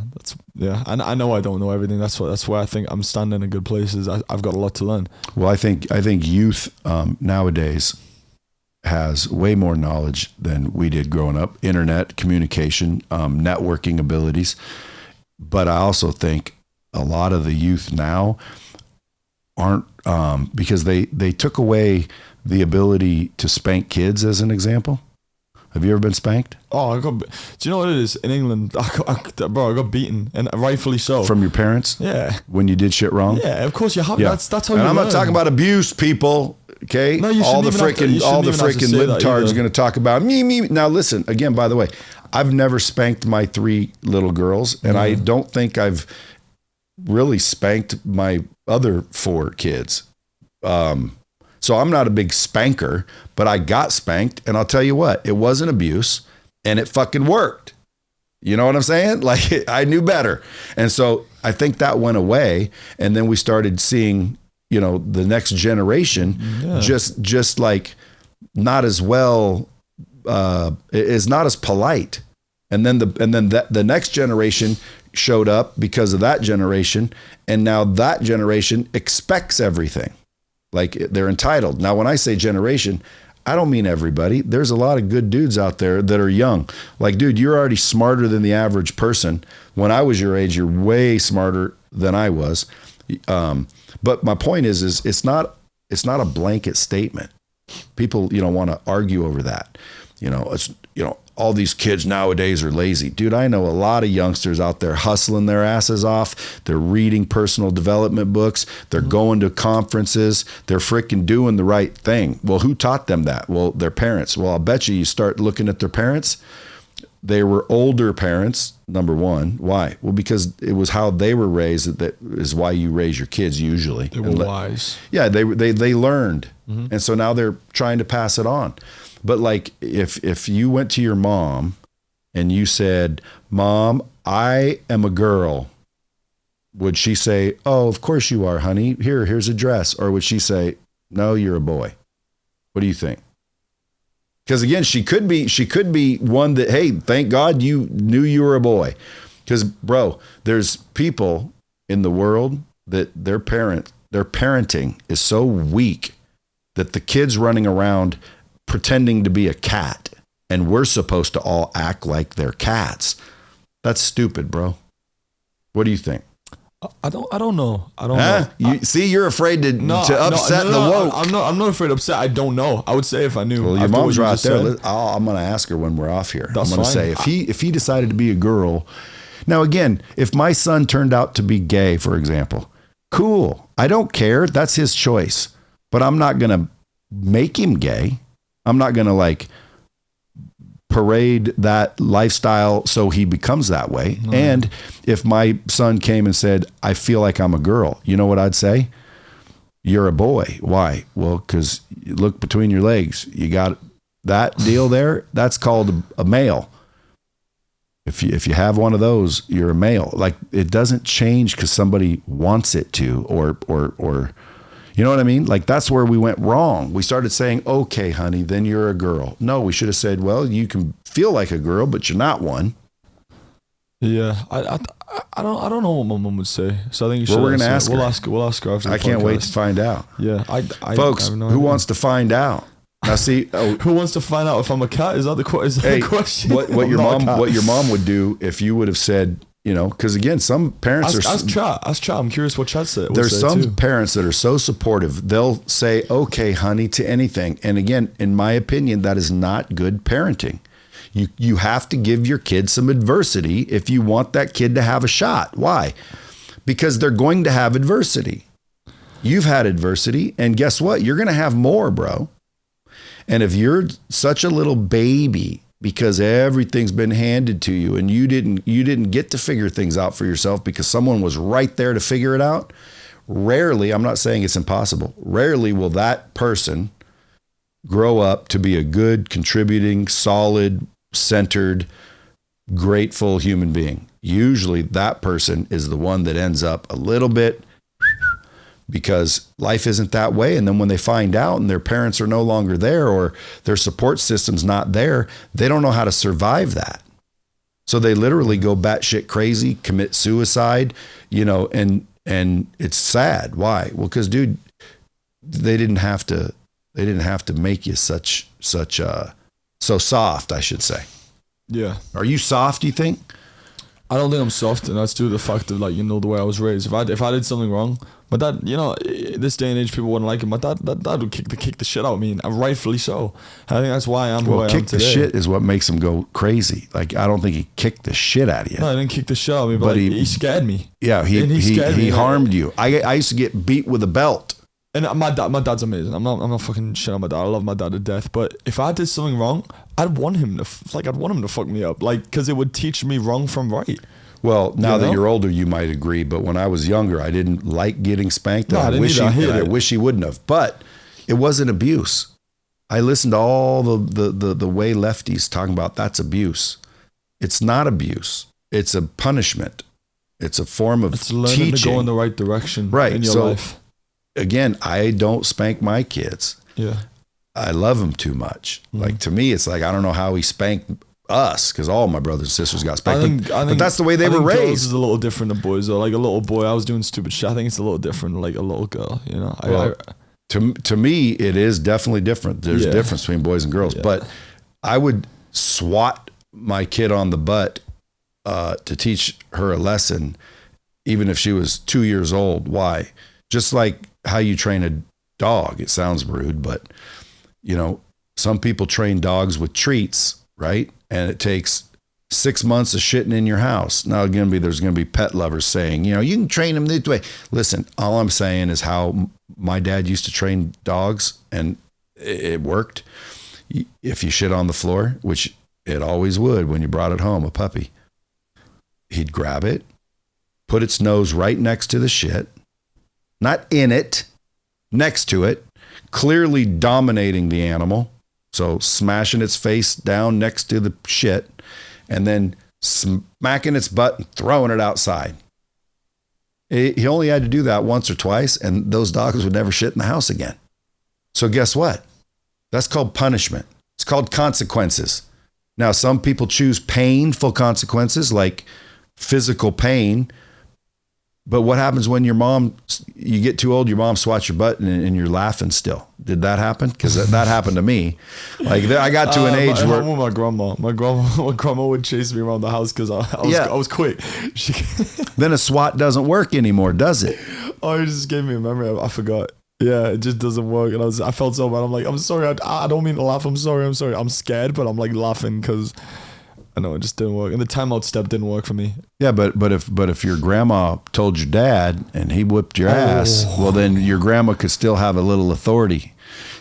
And I know I don't know everything. That's why I think I'm standing in good places. I've got a lot to learn. Well, I think youth nowadays has way more knowledge than we did growing up. Internet, communication, networking abilities. But I also think a lot of the youth now aren't, because they took away the ability to spank kids, as an example. Have you ever been spanked? Oh, do you know what it is? In England, I got beaten, and rightfully so. From your parents? Yeah. When you did shit wrong? Yeah, of course you have. Yeah. That's how you learn. And I'm not talking about abuse, people. Okay? No, all the freaking libtards are going to talk about me. Now listen, again, by the way, I've never spanked my 3 little girls, and I don't think I've really spanked my other 4 kids. So I'm not a big spanker, but I got spanked, and I'll tell you what, it wasn't abuse, and it fucking worked. You know what I'm saying? Like, I knew better. And so I think that went away, and then we started seeing, the next generation just like not as well, is not as polite. And then the next generation showed up because of that generation, and now that generation expects everything. Like, they're entitled. Now, when I say generation, I don't mean everybody. There's a lot of good dudes out there that are young. Like, dude, you're already smarter than the average person. When I was your age, you're way smarter than I was. But my point is it's not a blanket statement. People, want to argue over that. All these kids nowadays are lazy. Dude, I know a lot of youngsters out there hustling their asses off. They're reading personal development books. They're going to conferences. They're freaking doing the right thing. Well, who taught them that? Well, their parents. Well, I'll bet you start looking at their parents. They were older parents, number one. Why? Well, because it was how they were raised. That is why you raise your kids usually. They were wise. Yeah, they learned. Mm-hmm. And so now they're trying to pass it on. But like, if you went to your mom and you said, Mom, I am a girl, would she say, oh, of course you are, honey. Here's a dress. Or would she say, no, you're a boy? What do you think? Because again, she could be one that, hey, thank God you knew you were a boy. Because, bro, there's people in the world that their parenting is so weak that the kid's running around pretending to be a cat, and we're supposed to all act like they're cats. That's stupid, bro. What do you think? I don't know. You're afraid to upset the woke. I'm not afraid to upset. I don't know. I would say if I knew. Well, your mom's right there. I'm going to ask her when we're off here. That's I'm going to say if he decided to be a girl. Now, again, if my son turned out to be gay, for example, cool. I don't care. That's his choice. But I'm not going to make him gay. I'm not going to parade that lifestyle so he becomes that way. Mm. And if my son came and said, I feel like I'm a girl, you know what I'd say? You're a boy. Why? Well, because you look between your legs. You got that deal there. That's called a male. If you have one of those, you're a male. Like, it doesn't change because somebody wants it to, or you know what I mean? Like, that's where we went wrong. We started saying, okay, honey, then you're a girl. No, we should have said, well, you can feel like a girl, but you're not one. Yeah, I don't know what my mom would say. So I think you should. Well, we're gonna ask her. We'll ask her after the I can't wait to find out. Yeah, folks, who wants to find out? Now, see, who wants to find out if I'm a cat? Is that the question? What your mom would do if you would have said, because again, some parents ask Chat. I'm curious what Chat said. There's some parents that are so supportive. They'll say, okay, honey, to anything. And again, in my opinion, that is not good parenting. You have to give your kid some adversity if you want that kid to have a shot. Why? Because they're going to have adversity. You've had adversity, and guess what? You're going to have more, bro. And if you're such a little baby because everything's been handed to you and you didn't get to figure things out for yourself because someone was right there to figure it out, rarely, I'm not saying it's impossible, rarely will that person grow up to be a good, contributing, solid, centered, grateful human being. Usually that person is the one that ends up a little bit because life isn't that way. And then when they find out and their parents are no longer there or their support system's not there, they don't know how to survive that. So they literally go batshit crazy, commit suicide, and it's sad. Why? Well, because dude, they didn't have to make you so soft, I should say. Yeah. Are you soft, you think? I don't think I'm soft, and that's due to the fact of the way I was raised. If I did something wrong, my dad, this day and age, people wouldn't like it. My dad would kick the shit out of me, and rightfully so. And I think that's why I'm who I am today. Kick the shit is what makes him go crazy. Like, I don't think he kicked the shit out of you. No, I didn't kick the shit out of me, but he scared me. Yeah, he harmed you. I used to get beat with a belt. And my dad's amazing. I'm not fucking shit on my dad. I love my dad to death. But if I did something wrong, I'd want him to fuck me up. Because it would teach me wrong from right. Well, now that you're older, you might agree. But when I was younger, I didn't like getting spanked. No, I wish he wouldn't have. But it wasn't abuse. I listened to all the way lefties talking about that's abuse. It's not abuse. It's a punishment. It's a form of teaching. It's learning to go in the right direction in your life. Again, I don't spank my kids. Yeah. I love them too much. Mm-hmm. Like, to me, it's like, I don't know how he spanked us because all my brothers and sisters got spanked. But that's the way they were raised. Girls is a little different than boys, though. Like, a little boy, I was doing stupid shit. I think it's a little different like a little girl, To me, it is definitely different. There's a difference between boys and girls. Yeah. But I would swat my kid on the butt to teach her a lesson, even if she was 2 years old. Why? Just like how you train a dog. It sounds rude, but some people train dogs with treats, right? And it takes 6 months of shitting in your house. Now, there's going to be pet lovers saying, you can train them this way. Listen, all I'm saying is how my dad used to train dogs, and it worked. If you shit on the floor, which it always would when you brought it home, a puppy, he'd grab it, put its nose right next to the shit, not in it, next to it, clearly dominating the animal. So smashing its face down next to the shit, and then smacking its butt and throwing it outside. He only had to do that once or twice, and those dogs would never shit in the house again. So guess what? That's called punishment. It's called consequences. Now, some people choose painful consequences like physical pain. But what happens when you get too old, your mom swats your butt and you're laughing still? Did that happen? Because that happened to me. Like I got to an age where my grandma would chase me around the house because I was quick. Then a swat doesn't work anymore, does it? Oh, it just gave me a memory. I forgot. Yeah, it just doesn't work. And I felt so bad. I'm like, I'm sorry. I don't mean to laugh. I'm sorry. I'm scared, but I'm like laughing because I know it just didn't work. And the timeout step didn't work for me. Yeah, but if your grandma told your dad and he whipped your ass, well, then your grandma could still have a little authority.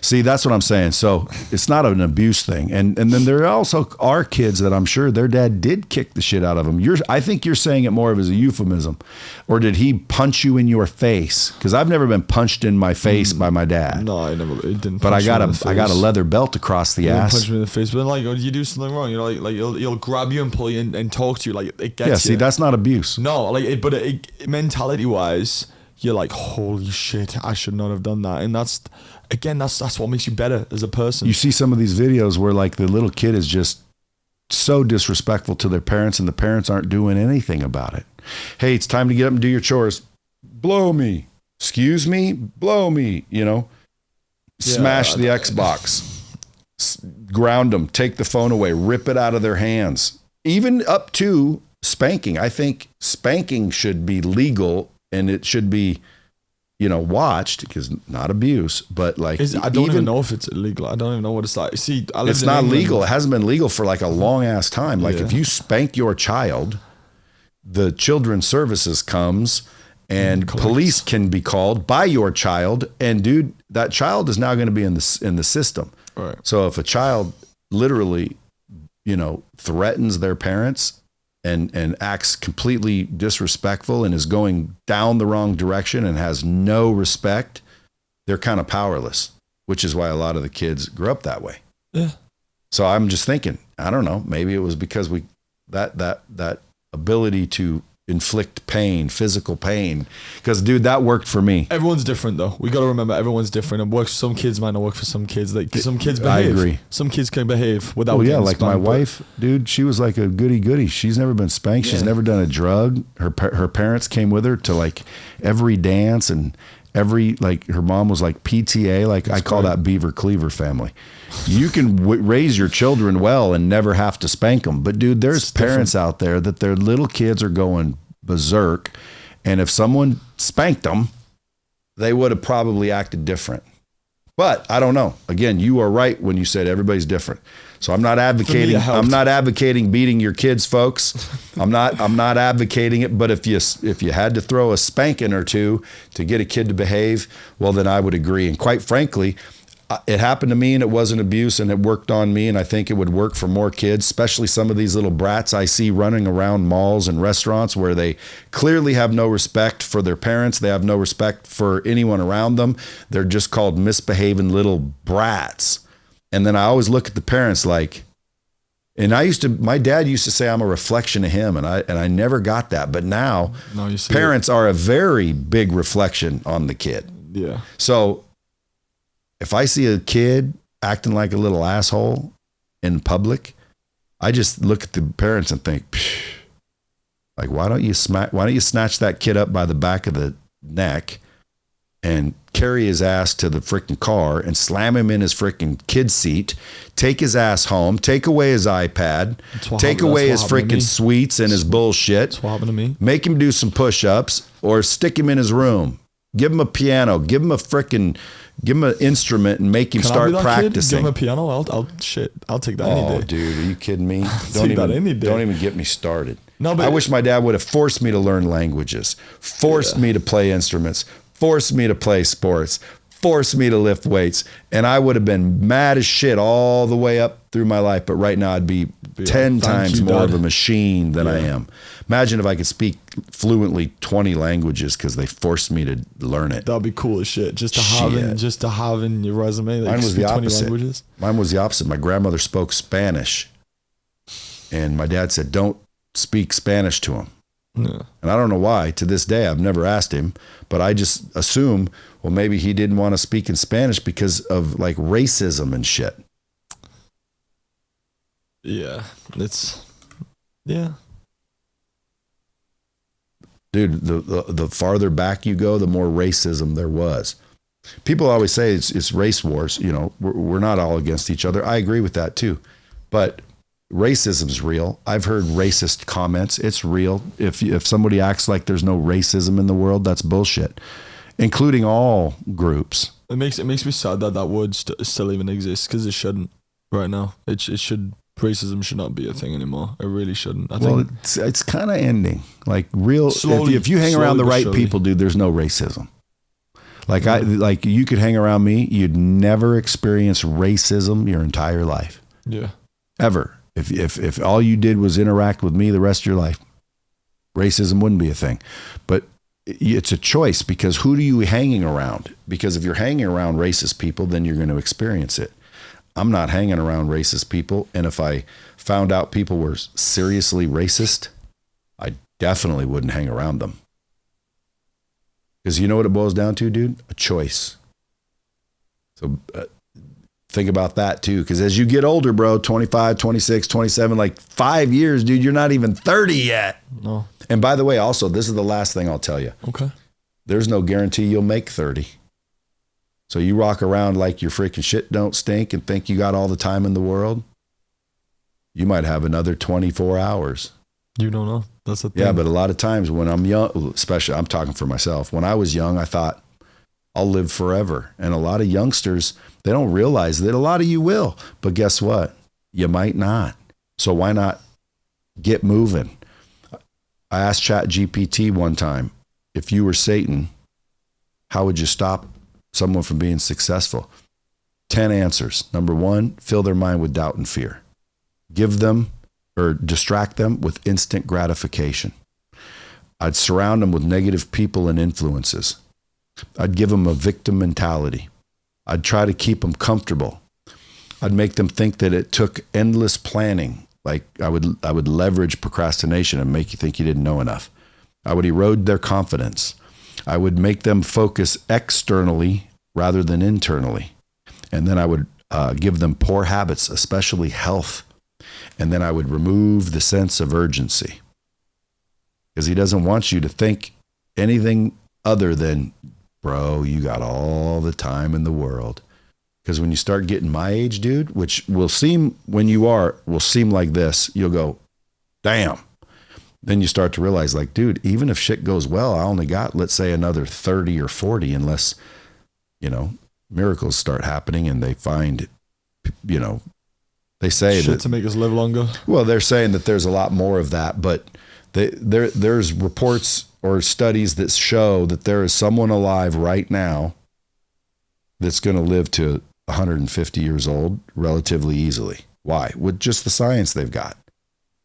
See, that's what I'm saying. So it's not an abuse thing. And then there also are kids that I'm sure their dad did kick the shit out of them. I think you're saying it more of as a euphemism. Or did he punch you in your face? Because I've never been punched in my face by my dad. No, I never. It didn't. But I got a leather belt across the ass. Punch me in the face. But then like you do something wrong, you know, like he'll grab you and pull you and talk to you like it gets you. Yeah, see, that's not abuse. No, like mentality wise, you're like, holy shit, I should not have done that. And that's what makes you better as a person. You see some of these videos where like the little kid is just so disrespectful to their parents and the parents aren't doing anything about it. Hey, it's time to get up and do your chores. Blow me. Excuse me? Blow me, you know? Smash the Xbox. Ground them. Take the phone away. Rip it out of their hands. Even up to spanking. I think spanking should be legal and it should be, you know, watched, because not abuse, but like I don't even know if it's illegal. I don't even know what it's like. See, it's not legal. It hasn't been legal for like a long ass time. Like if you spank your child, the children's services comes and police can be called by your child, and dude, that child is now going to be in the system. Right. So if a child literally, you know, threatens their parents and acts completely disrespectful and is going down the wrong direction and has no respect, they're kind of powerless, which is why a lot of the kids grew up that way. Yeah. So I'm just thinking, I don't know, maybe it was because that ability to inflict pain, physical pain, because dude, that worked for me. Everyone's different though. We got to remember everyone's different. It works. Some kids might not work for some kids. Like some kids behave. I agree. Some kids can behave without. Well, yeah, like my wife, dude, she was like a goody. She's never been spanked. She's never done a drug. Her parents came with her to like every dance and every, like her mom was like PTA. Like I call that Beaver Cleaver family. You can raise your children well and never have to spank them. But dude, there's parents out there that their little kids are going berserk. And if someone spanked them, they would have probably acted different. But I don't know. Again, you are right when you said everybody's different. So I'm not advocating beating your kids, folks. I'm not advocating it. But if you had to throw a spanking or two to get a kid to behave, well, then I would agree. And quite frankly, it happened to me and it wasn't abuse and it worked on me. And I think it would work for more kids, especially some of these little brats I see running around malls and restaurants where they clearly have no respect for their parents. They have no respect for anyone around them. They're just called misbehaving little brats. And then I always look at the parents like, and my dad used to say I'm a reflection of him, and I never got that. But now parents are a very big reflection on the kid. Yeah. So if I see a kid acting like a little asshole in public, I just look at the parents and think, like, why don't you snatch that kid up by the back of the neck and carry his ass to the freaking car and slam him in his freaking kid seat, take his ass home, take away his iPad, take away his freaking sweets and his bullshit, that's what happened to me. Make him do some push-ups or stick him in his room, give him a piano, give him an instrument and make him start practicing. Give him a piano. I'll take that any day. Oh, dude, are you kidding me? Don't even get me started. No, but I wish my dad would have forced me to learn languages, forced me to play instruments, forced me to play sports, forced me to lift weights, and I would have been mad as shit all the way up through my life. But right now I'd be 10 times more of a machine than I am. Imagine if I could speak fluently 20 languages because they forced me to learn it. That'd be cool as shit. Just to have in your resume. Mine was the opposite. 20 languages. Mine was the opposite. My grandmother spoke Spanish, and my dad said, "Don't speak Spanish to him. Yeah. And I don't know why. To this day, I've never asked him, but I just assume, well, maybe he didn't want to speak in Spanish because of like racism and shit. Yeah, yeah. Dude, the farther back you go, the more racism there was. People always say it's race wars. You know, we're not all against each other. I agree with that too. But racism's real. I've heard racist comments. It's real. If somebody acts like there's no racism in the world, that's bullshit, including all groups. It makes me sad that word still even exists, because it shouldn't right now. It should. Racism should not be a thing anymore. It really shouldn't. I think it's kind of ending. Like real. Slowly, if you hang around the right people, dude, there's no racism. Like you could hang around me, you'd never experience racism your entire life. Yeah. Ever. If all you did was interact with me the rest of your life, racism wouldn't be a thing. But it's a choice, because who do you hanging around? Because if you're hanging around racist people, then you're going to experience it. I'm not hanging around racist people. And if I found out people were seriously racist, I definitely wouldn't hang around them. Because you know what it boils down to, dude? A choice. So think about that too. Because as you get older, bro, 25, 26, 27, like 5 years, dude, you're not even 30 yet. No. And by the way, also, this is the last thing I'll tell you. Okay. There's no guarantee you'll make 30. So you rock around like your freaking shit don't stink and think you got all the time in the world. You might have another 24 hours. You don't know. That's the thing. Yeah, but a lot of times when I'm young, especially I'm talking for myself, when I was young, I thought I'll live forever. And a lot of youngsters, they don't realize that a lot of you will. But guess what? You might not. So why not get moving? I asked ChatGPT one time, if you were Satan, how would you stop someone from being successful? 10 answers. Number 1, fill their mind with doubt and fear. Give them or distract them with instant gratification. I'd surround them with negative people and influences. I'd give them a victim mentality. I'd try to keep them comfortable. I'd make them think that it took endless planning. Like I would leverage procrastination and make you think you didn't know enough. I would erode their confidence. I would make them focus externally rather than internally. And then I would give them poor habits, especially health. And then I would remove the sense of urgency. Because he doesn't want you to think anything other than, bro, you got all the time in the world. Because when you start getting my age, dude, which will seem like this, you'll go, damn. Then you start to realize, like, dude, even if shit goes well, I only got, let's say, another 30 or 40, unless, miracles start happening and they find, they say shit to make us live longer. Well, they're saying that there's a lot more of that, but there's reports or studies that show that there is someone alive right now that's going to live to 150 years old relatively easily. Why? With just the science they've got.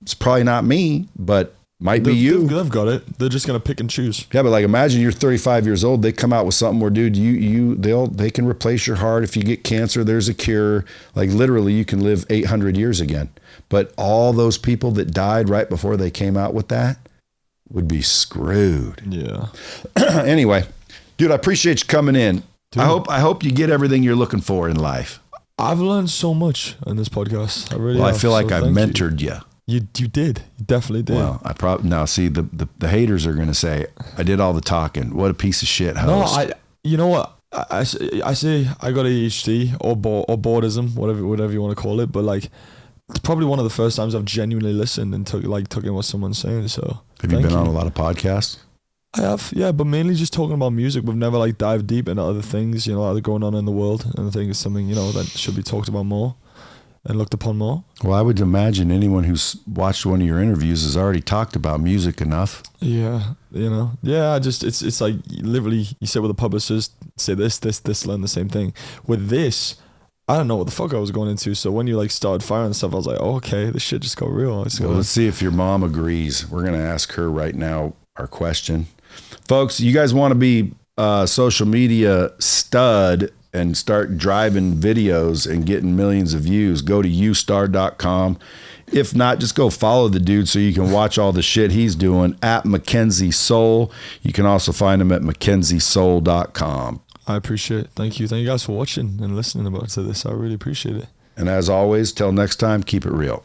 It's probably not me, but might be you. They've got it. They're just going to pick and choose. Yeah, but like imagine you're 35 years old. They come out with something where, dude, they can replace your heart. If you get cancer, there's a cure. Like literally you can live 800 years again. But all those people that died right before they came out with that would be screwed. Yeah. Anyway, dude, I appreciate you coming in. Dude. I hope you get everything you're looking for in life. I've learned so much on this podcast. I really have. I feel like I've mentored you. You did. You definitely did. Well, I probably now see the haters are going to say I did all the talking. What a piece of shit host. No, you know what? I say I got ADHD or boredom, whatever you want to call it. But like, it's probably one of the first times I've genuinely listened and took in what someone's saying. So have you been on a lot of podcasts? I have, yeah, but mainly just talking about music. We've never like dived deep into other things, that are going on in the world. And I think it's something, that should be talked about more and looked upon more. Well, I would imagine anyone who's watched one of your interviews has already talked about music enough. Yeah, yeah. It's like literally you sit with a publicist, say this, learn the same thing. With this, I don't know what the fuck I was going into. So when you like started firing stuff, I was like, oh, okay, this shit just got real. Let's see if your mom agrees. We're gonna ask her right now our question. Folks, you guys want to be social media stud and start driving videos and getting millions of views, go to ustar.com. If not, just go follow the dude so you can watch all the shit he's doing at Mackenzie Soul. You can also find him at mackenziesoul.com. I appreciate it. Thank you. Thank you guys for watching and listening to this. I really appreciate it. And as always, till next time, keep it real.